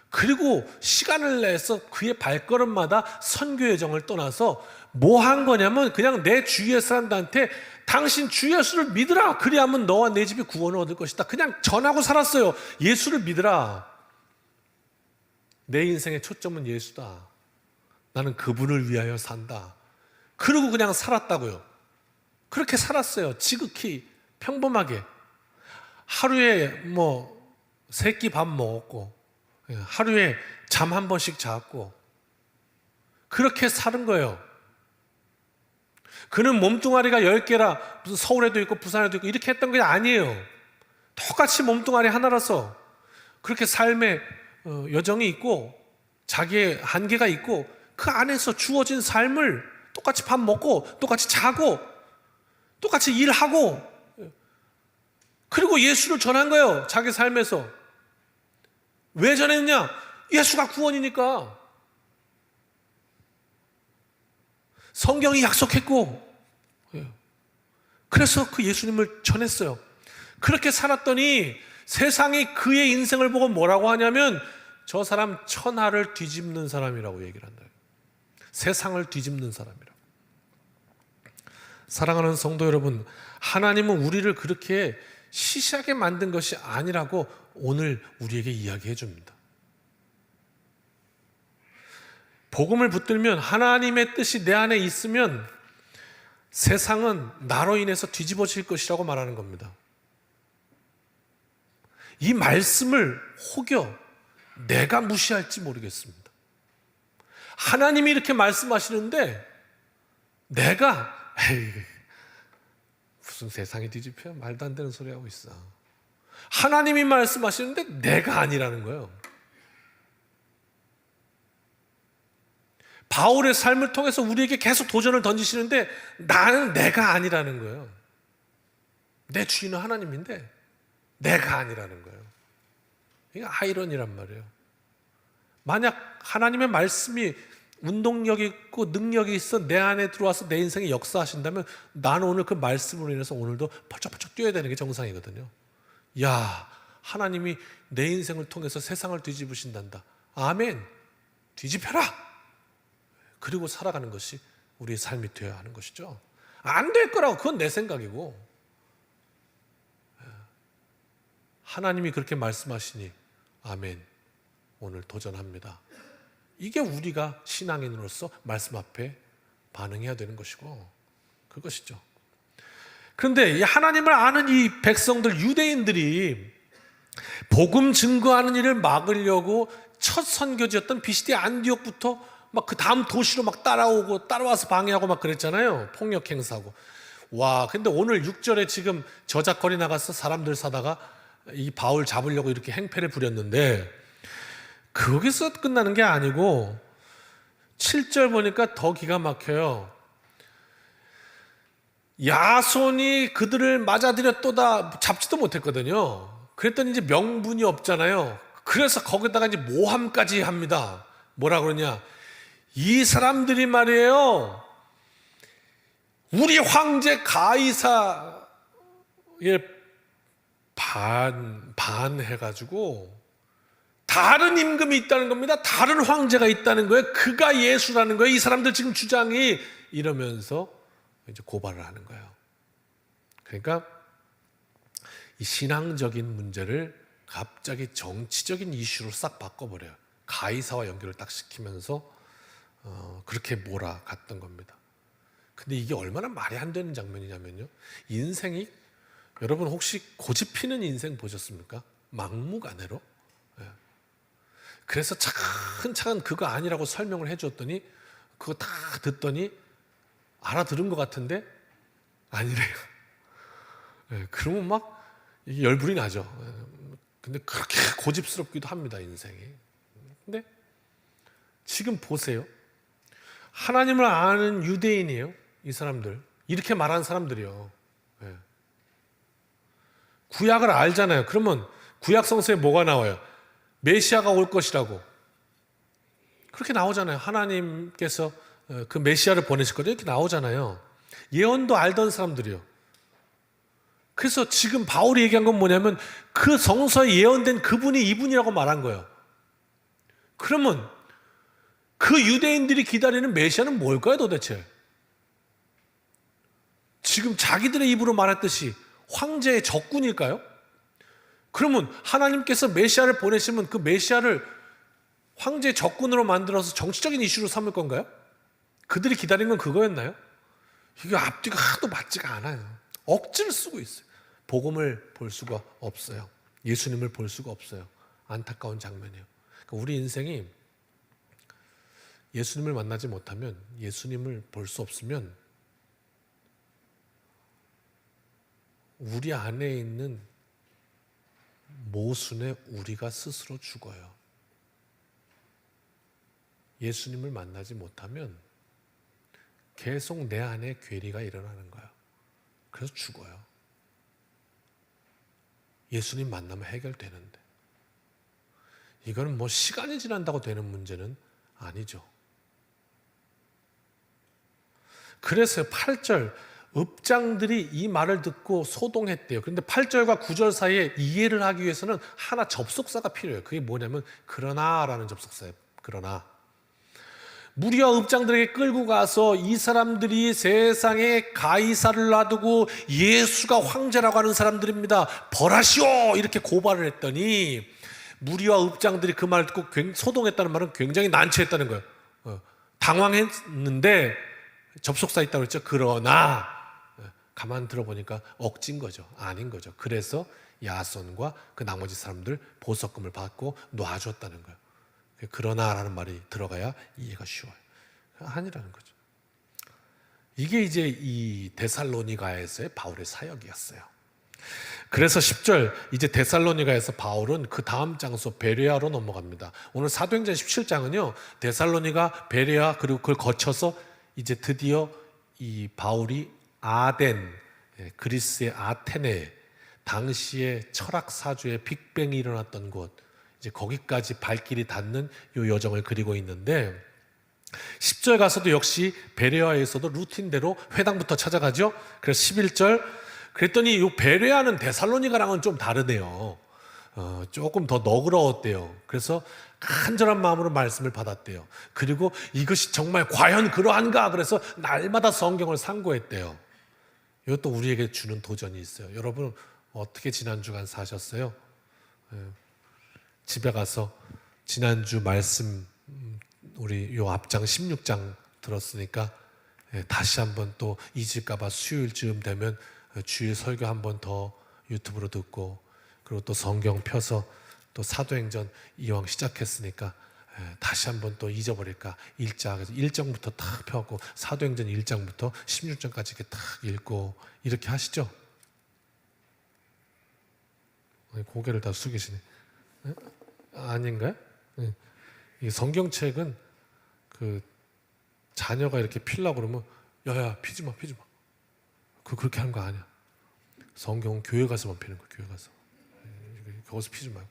그리고 시간을 내서 그의 발걸음마다 선교 여정을 떠나서 뭐 한 거냐면 그냥 내 주위의 사람들한테 당신 주 예수를 믿으라, 그리하면 너와 내 집이 구원을 얻을 것이다, 그냥 전하고 살았어요. 예수를 믿으라. 내 인생의 초점은 예수다. 나는 그분을 위하여 산다. 그러고 그냥 살았다고요. 그렇게 살았어요. 지극히 평범하게. 하루에 뭐 3끼 밥 먹었고, 하루에 잠 한 번씩 잤고, 그렇게 사는 거예요. 그는 몸뚱아리가 10개라 무슨 서울에도 있고 부산에도 있고 이렇게 했던 게 아니에요. 똑같이 몸뚱아리 하나라서 그렇게 삶의 여정이 있고 자기의 한계가 있고 그 안에서 주어진 삶을 똑같이 밥 먹고 똑같이 자고 똑같이 일하고, 그리고 예수를 전한 거예요. 자기 삶에서. 왜 전했냐? 예수가 구원이니까. 성경이 약속했고, 그래서 그 예수님을 전했어요. 그렇게 살았더니 세상이 그의 인생을 보고 뭐라고 하냐면 저 사람 천하를 뒤집는 사람이라고 얘기를 한다. 세상을 뒤집는 사람이라고. 사랑하는 성도 여러분, 하나님은 우리를 그렇게 시시하게 만든 것이 아니라고 오늘 우리에게 이야기해 줍니다. 복음을 붙들면, 하나님의 뜻이 내 안에 있으면 세상은 나로 인해서 뒤집어질 것이라고 말하는 겁니다. 이 말씀을 혹여 내가 무시할지 모르겠습니다. 하나님이 이렇게 말씀하시는데 내가 에이, 무슨 세상이 뒤집혀? 말도 안 되는 소리 하고 있어. 하나님이 말씀하시는데 내가 아니라는 거예요. 바울의 삶을 통해서 우리에게 계속 도전을 던지시는데 나는 내가 아니라는 거예요. 내 주인은 하나님인데 내가 아니라는 거예요. 이게 아이러니란 말이에요. 만약 하나님의 말씀이 운동력이 있고 능력이 있어 내 안에 들어와서 내 인생에 역사하신다면 나는 오늘 그 말씀으로 인해서 오늘도 펄쩍펄쩍 뛰어야 되는 게 정상이거든요. 야, 하나님이 내 인생을 통해서 세상을 뒤집으신단다. 아멘. 뒤집혀라. 그리고 살아가는 것이 우리의 삶이 되어야 하는 것이죠. 안 될 거라고, 그건 내 생각이고, 하나님이 그렇게 말씀하시니 아멘, 오늘 도전합니다. 이게 우리가 신앙인으로서 말씀 앞에 반응해야 되는 것이고 그것이죠. 그런데 이 하나님을 아는 이 백성들, 유대인들이 복음 증거하는 일을 막으려고 첫 선교지였던 비시디 안디옥부터 막 그 다음 도시로 막 따라와서 방해하고 막 그랬잖아요. 폭력 행사하고. 와, 근데 오늘 6절에 지금 저작거리 나가서 사람들 사다가 이 바울 잡으려고 이렇게 행패를 부렸는데, 거기서 끝나는 게 아니고 7절 보니까 더 기가 막혀요. 야손이 그들을 맞아들였도다 잡지도 못했거든요. 그랬더니 이제 명분이 없잖아요. 그래서 거기다가 이제 모함까지 합니다. 뭐라 그러냐? 이 사람들이 말이에요, 우리 황제 가이사에 반해가지고 다른 임금이 있다는 겁니다. 다른 황제가 있다는 거예요. 그가 예수라는 거예요. 이 사람들 지금 주장이, 이러면서 이제 고발을 하는 거예요. 그러니까 이 신앙적인 문제를 갑자기 정치적인 이슈로 싹 바꿔버려요. 가이사와 연결을 딱 시키면서 그렇게 몰아갔던 겁니다. 근데 이게 얼마나 말이 안 되는 장면이냐면요, 인생이, 여러분 혹시 고집 피는 인생 보셨습니까? 막무가내로. 그래서 차근차근 그거 아니라고 설명을 해줬더니 그거 다 듣더니 알아들은 것 같은데 아니래요. 그러면 막 이게 열불이 나죠. 근데 그렇게 고집스럽기도 합니다, 인생이. 근데 지금 보세요. 하나님을 아는 유대인이에요, 이 사람들. 이렇게 말하는 사람들이요. 구약을 알잖아요. 그러면 구약 성서에 뭐가 나와요? 메시아가 올 것이라고 그렇게 나오잖아요. 하나님께서 그 메시아를 보내실 거죠, 이렇게 나오잖아요. 예언도 알던 사람들이요. 그래서 지금 바울이 얘기한 건 뭐냐면 그 성서에 예언된 그분이 이분이라고 말한 거예요. 그러면 그 유대인들이 기다리는 메시아는 뭘까요, 도대체? 지금 자기들의 입으로 말했듯이 황제의 적군일까요? 그러면 하나님께서 메시아를 보내시면 그 메시아를 황제의 적군으로 만들어서 정치적인 이슈로 삼을 건가요? 그들이 기다린 건 그거였나요? 이게 앞뒤가 하나도 맞지가 않아요. 억지를 쓰고 있어요. 복음을 볼 수가 없어요. 예수님을 볼 수가 없어요. 안타까운 장면이에요. 그러니까 우리 인생이 예수님을 만나지 못하면, 예수님을 볼 수 없으면 우리 안에 있는 모순에 우리가 스스로 죽어요. 예수님을 만나지 못하면 계속 내 안에 괴리가 일어나는 거예요. 그래서 죽어요. 예수님 만나면 해결되는데, 이거는 뭐 시간이 지난다고 되는 문제는 아니죠. 그래서 8절 읍장들이 이 말을 듣고 소동했대요. 그런데 8절과 9절 사이에 이해를 하기 위해서는 하나 접속사가 필요해요. 그게 뭐냐면 그러나라는 접속사예요. 그러나 무리와 읍장들에게 끌고 가서 이 사람들이 세상에 가이사를 놔두고 예수가 황제라고 하는 사람들입니다, 벌하시오, 이렇게 고발을 했더니 무리와 읍장들이 그 말을 듣고 소동했다는 말은 굉장히 난처했다는 거예요. 당황했는데 접속사 있다고 했죠. 그러나 가만 들어보니까 억진 거죠. 아닌 거죠. 그래서 야손과 그 나머지 사람들 보석금을 받고 놔줬다는 거예요. 그러나라는 말이 들어가야 이해가 쉬워요. 아니라는 거죠. 이게 이제 이 데살로니가에서의 바울의 사역이었어요. 그래서 10절, 이제 데살로니가에서 바울은 그 다음 장소 베레아로 넘어갑니다. 오늘 사도행전 17장은요 데살로니가, 베레아, 그리고 그걸 거쳐서 이제 드디어 이 바울이 아덴, 그리스의 아테네, 당시의 철학 사주의 빅뱅이 일어났던 곳, 이제 거기까지 발길이 닿는 이 여정을 그리고 있는데, 10절 가서도 역시 베레아에서도 루틴대로 회당부터 찾아가죠. 그래서 11절, 그랬더니 이 베레아는 데살로니가랑은 좀 다르네요. 조금 더 너그러웠대요. 그래서 간절한 마음으로 말씀을 받았대요. 그리고 이것이 정말 과연 그러한가? 그래서 날마다 성경을 상고했대요. 이것도 우리에게 주는 도전이 있어요. 여러분 어떻게 지난 주간 사셨어요? 집에 가서 지난주 말씀 우리 요 앞장 16장 들었으니까 다시 한번 또 잊을까 봐 수요일쯤 되면 주일 설교 한 번 더 유튜브로 듣고, 그리고 또 성경 펴서 또 사도행전 이왕 시작했으니까 다시 한번 또 잊어버릴까, 1장에서 1장부터 탁 펴갖고 사도행전 1장부터 16장까지 이렇게 탁 읽고 이렇게 하시죠. 고개를 다 숙이시네. 아닌가요? 이 성경책은 그 자녀가 이렇게 피려고 그러면 야야 피지 마. 그렇게 하는 거 아니야. 성경은 교회 가서만 피는 거야. 교회 가서. 거기서 피지 말고.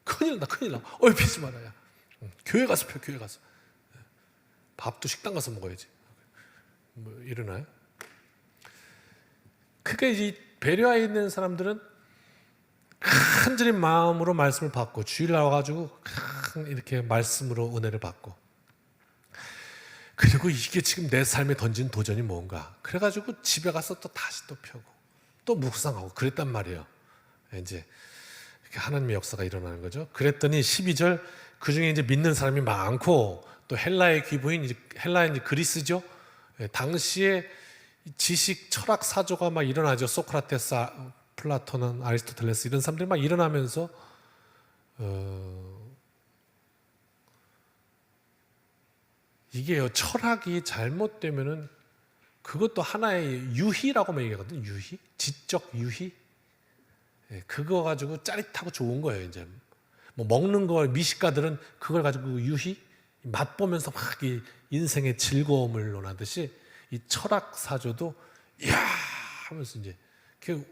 큰일 나. 피지 말아야. 교회 가서 펴. 교회 가서. 밥도 식당 가서 먹어야지. 뭐 이러나요? 그러니까 이 배려에 있는 사람들은 간절히 마음으로 말씀을 받고, 주일 나와가지고 이렇게 말씀으로 은혜를 받고, 그리고 이게 지금 내 삶에 던진 도전이 뭔가, 그래가지고 집에 가서 또 다시 또 펴고 또 묵상하고 그랬단 말이에요. 이제 이렇게 하나님의 역사가 일어나는 거죠. 그랬더니 12절, 그 중에 이제 믿는 사람이 많고, 또 헬라의 귀부인, 헬라의 이제 그리스죠. 당시에 지식 철학 사조가 막 일어나죠. 소크라테스, 플라톤, 아리스토텔레스 이런 사람들이 막 일어나면서 이게요, 철학이 잘못되면은 그것도 하나의 유희라고 얘기하거든요. 유희, 지적 유희. 그거 가지고 짜릿하고 좋은 거예요. 이제 뭐 먹는 거, 미식가들은 그걸 가지고 유희, 맛보면서 막 이 인생의 즐거움을 논하듯이 이 철학 사조도 이야 하면서 이제,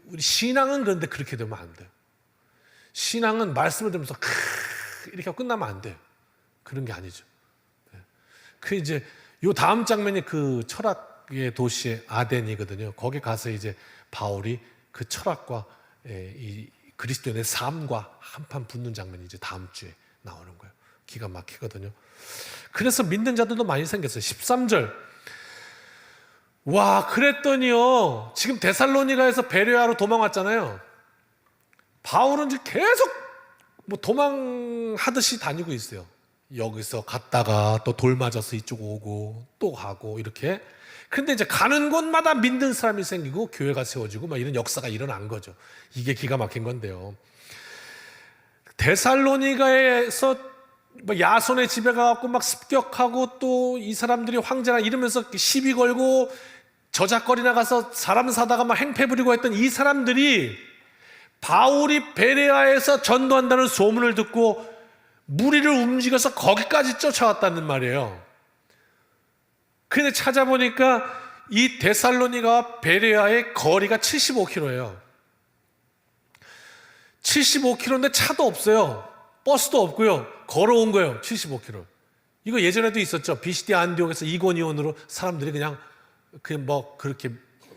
우리 신앙은 그런데 그렇게 되면 안 돼요. 신앙은 말씀을 들으면서 이렇게 하고 끝나면 안 돼요. 그런 게 아니죠. 그 이제 요 다음 장면이 그 철학의 도시 아덴이거든요. 거기 가서 이제 바울이 그 철학과 이 그리스도인의 삶과 한판 붙는 장면이 이제 다음 주에 나오는 거예요. 기가 막히거든요. 그래서 믿는 자들도 많이 생겼어요. 13절. 와, 그랬더니요, 지금 데살로니가에서 베레아로 도망왔잖아요. 바울은 이제 계속 뭐 도망하듯이 다니고 있어요. 여기서 갔다가 또 돌 맞아서 이쪽 오고 또 가고 이렇게. 근데 이제 가는 곳마다 믿는 사람이 생기고 교회가 세워지고 막 이런 역사가 일어난 거죠. 이게 기가 막힌 건데요. 데살로니가에서 야손의 집에 가갖고 막 습격하고, 또 이 사람들이 황제나 이러면서 시비 걸고 저작거리나 가서 사람 사다가 막 행패 부리고 했던 이 사람들이 바울이 베레아에서 전도한다는 소문을 듣고 무리를 움직여서 거기까지 쫓아왔다는 말이에요. 근데 찾아보니까 이 데살로니가와 베레아의 거리가 75km예요. 75km인데 차도 없어요. 버스도 없고요. 걸어온 거예요. 75km. 이거 예전에도 있었죠. 비시디 안디옥에서 이고니온으로 사람들이 그냥 그렇게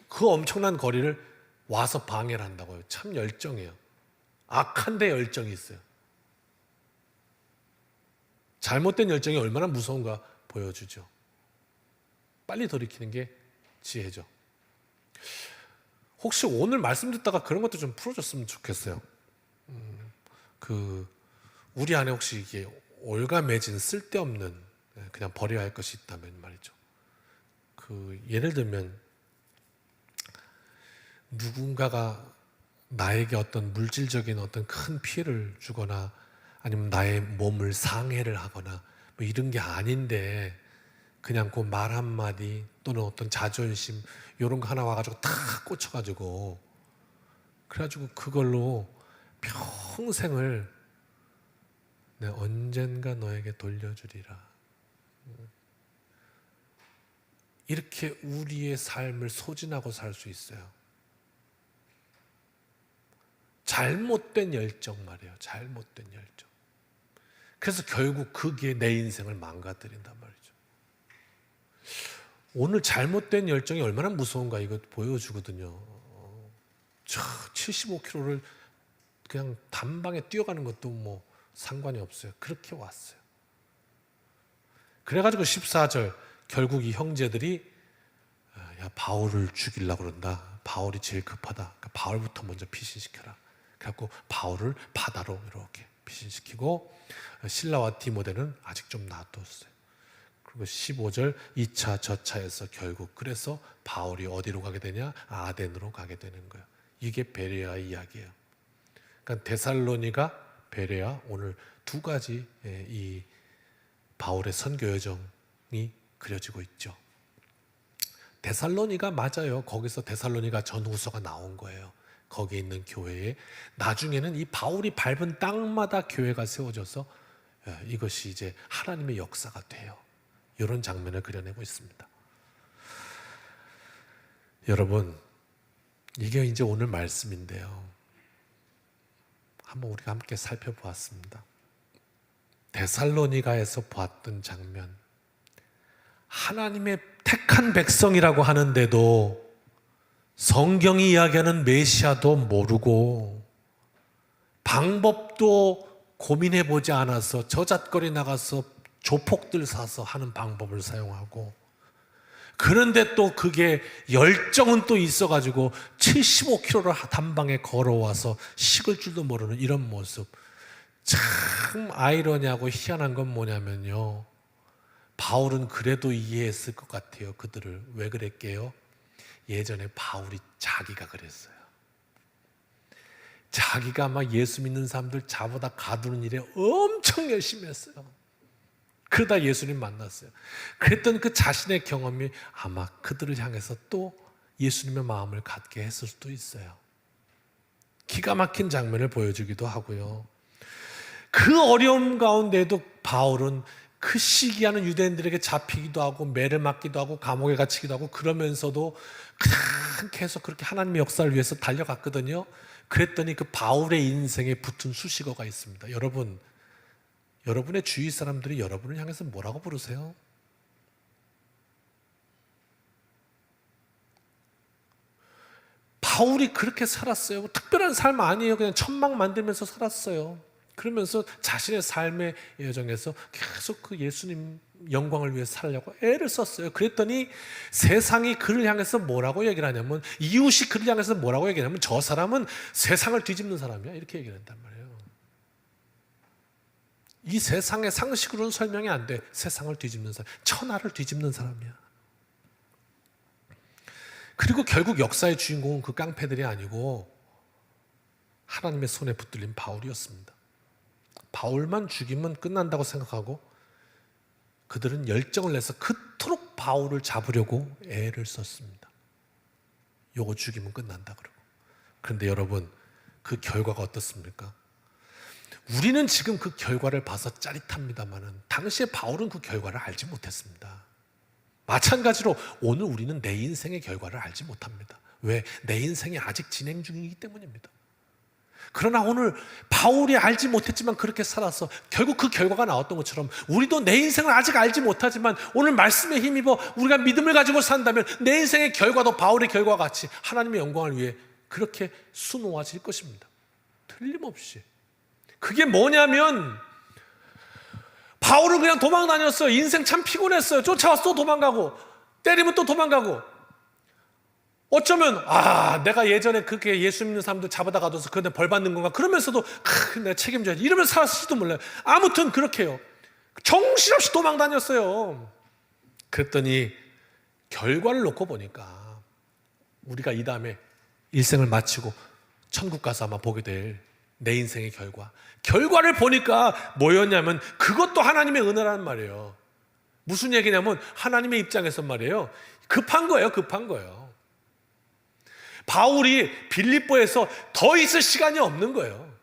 그 엄청난 거리를 와서 방해를 한다고요. 참 열정이에요. 악한데 열정이 있어요. 잘못된 열정이 얼마나 무서운가 보여주죠. 빨리 돌이키는 게 지혜죠. 혹시 오늘 말씀 듣다가 그런 것도 좀 풀어줬으면 좋겠어요. 우리 안에 혹시 이게 올가매진 쓸데없는, 그냥 버려야 할 것이 있다면 말이죠. 예를 들면 누군가가 나에게 어떤 물질적인 어떤 큰 피해를 주거나, 아니면 나의 몸을 상해를 하거나 뭐 이런 게 아닌데, 그냥 그 말 한마디 또는 어떤 자존심 이런 거 하나 와가지고 탁 꽂혀가지고, 그래가지고 그걸로 평생을 내가 언젠가 너에게 돌려주리라, 이렇게 우리의 삶을 소진하고 살 수 있어요. 잘못된 열정 말이에요. 잘못된 열정. 그래서 결국 그게 내 인생을 망가뜨린단 말이죠. 오늘 잘못된 열정이 얼마나 무서운가 이거 보여주거든요. 75km를 그냥 단방에 뛰어가는 것도 뭐 상관이 없어요. 그렇게 왔어요. 그래가지고 14절, 결국 이 형제들이 야, 바울을 죽이려고 그런다. 바울이 제일 급하다. 그러니까 바울부터 먼저 피신시켜라. 그래갖고 바울을 바다로 이렇게 피신시키고, 실라와 디모데는 아직 좀 놔뒀어요. 그리고 15절 2차 저차에서 결국 그래서 바울이 어디로 가게 되냐? 아덴으로 가게 되는 거예요. 이게 베레아 이야기예요. 그러니까 데살로니가, 베레아, 오늘 두 가지 이 바울의 선교 여정이 그려지고 있죠. 데살로니가 맞아요. 거기서 데살로니가 전후서가 나온 거예요. 거기에 있는 교회에 나중에는 이 바울이 밟은 땅마다 교회가 세워져서 이것이 이제 하나님의 역사가 돼요. 이런 장면을 그려내고 있습니다. 여러분, 이게 이제 오늘 말씀인데요. 한번 우리가 함께 살펴보았습니다. 데살로니가에서 보았던 장면, 하나님의 택한 백성이라고 하는데도 성경이 이야기하는 메시아도 모르고 방법도 고민해보지 않아서 저잣거리 나가서 조폭들 사서 하는 방법을 사용하고, 그런데 또 그게 열정은 또 있어가지고 75km를 단방에 걸어와서 식을 줄도 모르는 이런 모습. 참 아이러니하고 희한한 건 뭐냐면요, 바울은 그래도 이해했을 것 같아요. 그들을. 왜 그랬게요? 예전에 바울이 자기가 그랬어요. 자기가 막 예수 믿는 사람들 자보다 가두는 일에 엄청 열심히 했어요. 그러다 예수님 만났어요. 그랬던 그 자신의 경험이 아마 그들을 향해서 또 예수님의 마음을 갖게 했을 수도 있어요. 기가 막힌 장면을 보여주기도 하고요. 그 어려움 가운데에도 바울은 그 시기하는 유대인들에게 잡히기도 하고 매를 맞기도 하고 감옥에 갇히기도 하고 그러면서도 그냥 계속 그렇게 하나님의 역사를 위해서 달려갔거든요. 그랬더니 그 바울의 인생에 붙은 수식어가 있습니다. 여러분, 여러분의 주위 사람들이 여러분을 향해서 뭐라고 부르세요? 바울이 그렇게 살았어요. 특별한 삶 아니에요. 그냥 천막 만들면서 살았어요. 그러면서 자신의 삶의 여정에서 계속 그 예수님 영광을 위해 살려고 애를 썼어요. 그랬더니 세상이 그를 향해서 뭐라고 얘기를 하냐면, 이웃이 그를 향해서 뭐라고 얘기하냐면, 저 사람은 세상을 뒤집는 사람이야, 이렇게 얘기를 한단 말이에요. 이 세상의 상식으로는 설명이 안 돼. 세상을 뒤집는 사람, 천하를 뒤집는 사람이야. 그리고 결국 역사의 주인공은 그 깡패들이 아니고 하나님의 손에 붙들린 바울이었습니다. 바울만 죽이면 끝난다고 생각하고 그들은 열정을 내서 그토록 바울을 잡으려고 애를 썼습니다. 요거 죽이면 끝난다 그러고. 그런데 여러분, 그 결과가 어떻습니까? 우리는 지금 그 결과를 봐서 짜릿합니다만은 당시에 바울은 그 결과를 알지 못했습니다. 마찬가지로 오늘 우리는 내 인생의 결과를 알지 못합니다. 왜? 내 인생이 아직 진행 중이기 때문입니다. 그러나 오늘 바울이 알지 못했지만 그렇게 살아서 결국 그 결과가 나왔던 것처럼 우리도 내 인생을 아직 알지 못하지만 오늘 말씀에 힘입어 우리가 믿음을 가지고 산다면 내 인생의 결과도 바울의 결과와 같이 하나님의 영광을 위해 그렇게 수놓아질 것입니다. 틀림없이. 그게 뭐냐면 바울은 그냥 도망 다녔어요. 인생 참 피곤했어요. 쫓아와서 또 도망가고 때리면 또 도망가고, 어쩌면 내가 예전에 그렇게 예수 믿는 사람들 잡아다 가둬서 그런데 벌 받는 건가 그러면서도 내가 책임져야지 이러면서 살았을지도 몰라요. 아무튼 그렇게 해요. 정신없이 도망 다녔어요. 그랬더니 결과를 놓고 보니까 우리가 이 다음에 일생을 마치고 천국 가서 아마 보게 될 내 인생의 결과를 보니까 뭐였냐면 그것도 하나님의 은혜라는 말이에요. 무슨 얘기냐면 하나님의 입장에서 말이에요, 급한 거예요. 바울이 빌립보에서 더 있을 시간이 없는 거예요.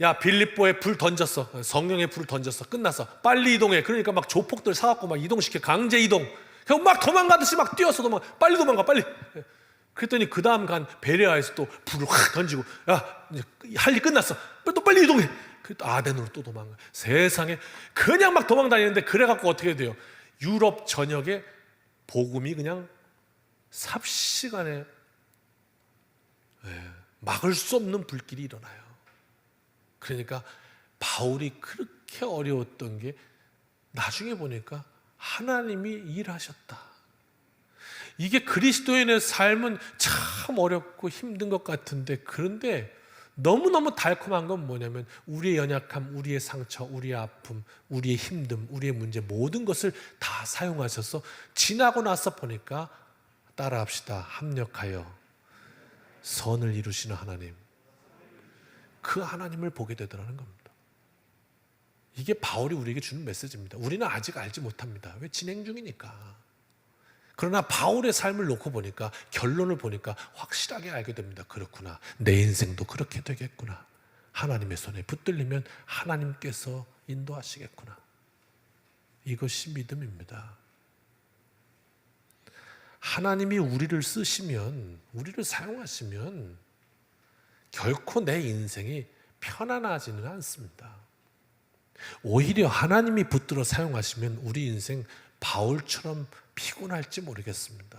야, 빌립보에 불 던졌어. 성령의 불을 던졌어. 끝났어. 빨리 이동해. 그러니까 막 조폭들 사갖고 막 이동시켜. 강제 이동. 그냥 막 도망가듯이 막 뛰어서 빨리 도망가, 빨리. 그랬더니 그 다음 간 베레아에서 또 불을 확 던지고, 야, 할 일 끝났어. 또 빨리 이동해. 또 아덴으로 또 도망가. 세상에 그냥 막 도망 다니는데 그래갖고 어떻게 돼요? 유럽 전역에 복음이 그냥 삽시간에 막을 수 없는 불길이 일어나요. 그러니까 바울이 그렇게 어려웠던 게 나중에 보니까 하나님이 일하셨다. 이게 그리스도인의 삶은 참 어렵고 힘든 것 같은데, 그런데 너무너무 달콤한 건 뭐냐면 우리의 연약함, 우리의 상처, 우리의 아픔, 우리의 힘듦, 우리의 문제 모든 것을 다 사용하셔서 지나고 나서 보니까 따라합시다. 합력하여 선을 이루시는 하나님. 그 하나님을 보게 되더라는 겁니다. 이게 바울이 우리에게 주는 메시지입니다. 우리는 아직 알지 못합니다. 왜? 진행 중이니까. 그러나 바울의 삶을 놓고 보니까, 결론을 보니까 확실하게 알게 됩니다. 그렇구나. 내 인생도 그렇게 되겠구나. 하나님의 손에 붙들리면 하나님께서 인도하시겠구나. 이것이 믿음입니다. 하나님이 우리를 쓰시면, 우리를 사용하시면 결코 내 인생이 편안하지는 않습니다. 오히려 하나님이 붙들어 사용하시면 우리 인생 바울처럼 피곤할지 모르겠습니다.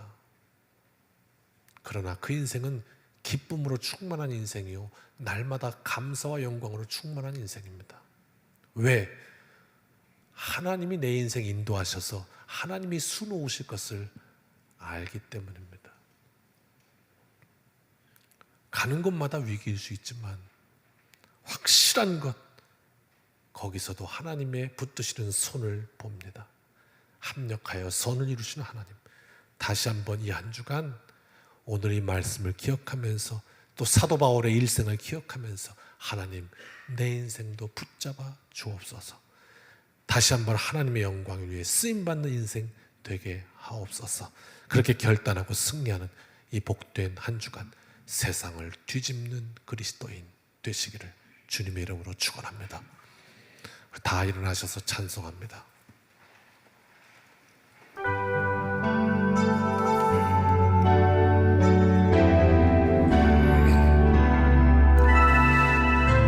그러나 그 인생은 기쁨으로 충만한 인생이요, 날마다 감사와 영광으로 충만한 인생입니다. 왜? 하나님이 내 인생 인도하셔서 하나님이 수놓으실 것을 알기 때문입니다. 가는 곳마다 위기일 수 있지만 확실한 것, 거기서도 하나님의 붙드시는 손을 봅니다. 합력하여 선을 이루시는 하나님. 다시 한번 이 한 주간 오늘 이 말씀을 기억하면서 또 사도 바울의 일생을 기억하면서 하나님, 내 인생도 붙잡아 주옵소서. 다시 한번 하나님의 영광을 위해 쓰임받는 인생 되게 하옵소서. 그렇게 결단하고 승리하는 이 복된 한 주간 세상을 뒤집는 그리스도인 되시기를 주님의 이름으로 축원합니다. 다 일어나셔서 찬송합니다.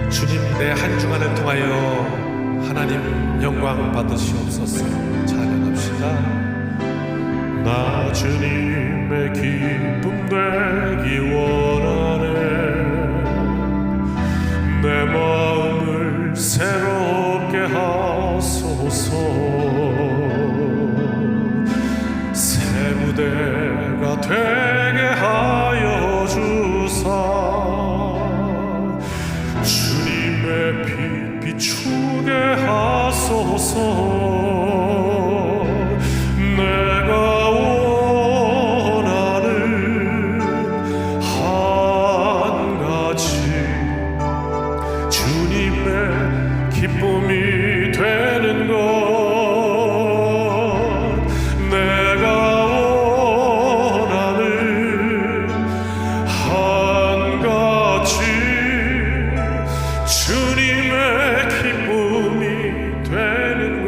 주님, 내 한 주간을 통하여 하나님 영광 받으시옵소서. 찬양합시다. 나 주님의 기쁨 되기 원하네. 내 마음을 새롭게 하소서. 새 무대가 되게 하여 주사. 주님의 빛 비추게 하소서. 내가 원하는 한 가지 주님의 기쁨이 되는 것. 내가 원하는 한 가지 주님의 기쁨이 되는 것.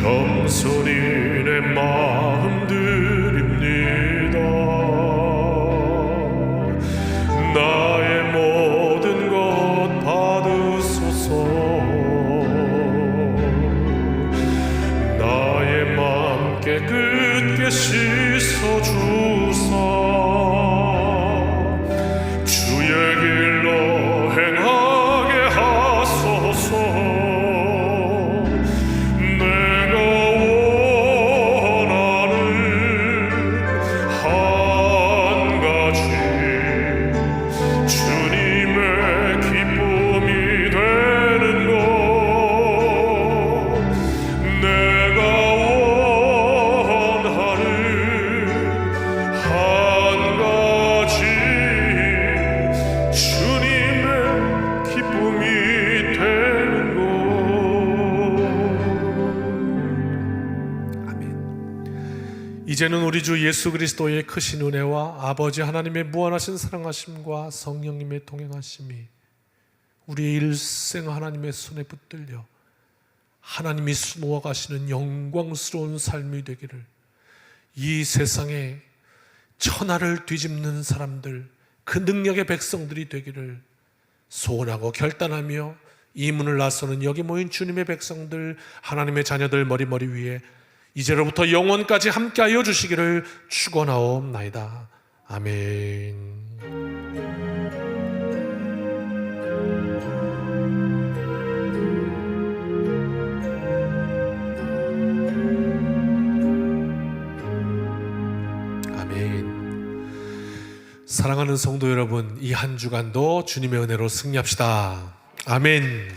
겸손히 내 마음 드립니다. 나의 모든 것 받으소서. 나의 맘 깨끗게 씻어주사. 주의 길로 행하게 하소서. 내가 원하는 한 가지 주님의 기쁨이 되는 것. 내가 원하는 한 가지 주님의 기쁨이 되는 것. 아멘. 이제는 우리 주 예수 그리스도의 크신 은혜와 아버지 하나님의 무한하신 사랑하심과 성령님의 동행하심이 우리의 일생 하나님의 손에 붙들려 하나님이 수놓아 가시는 영광스러운 삶이 되기를, 이 세상에 천하를 뒤집는 사람들, 그 능력의 백성들이 되기를 소원하고 결단하며 이 문을 나서는 여기 모인 주님의 백성들, 하나님의 자녀들 머리 위에 이제로부터 영원까지 함께하여 주시기를 축원하옵나이다. 아멘. 사랑하는 성도 여러분, 이 한 주간도 주님의 은혜로 승리합시다. 아멘.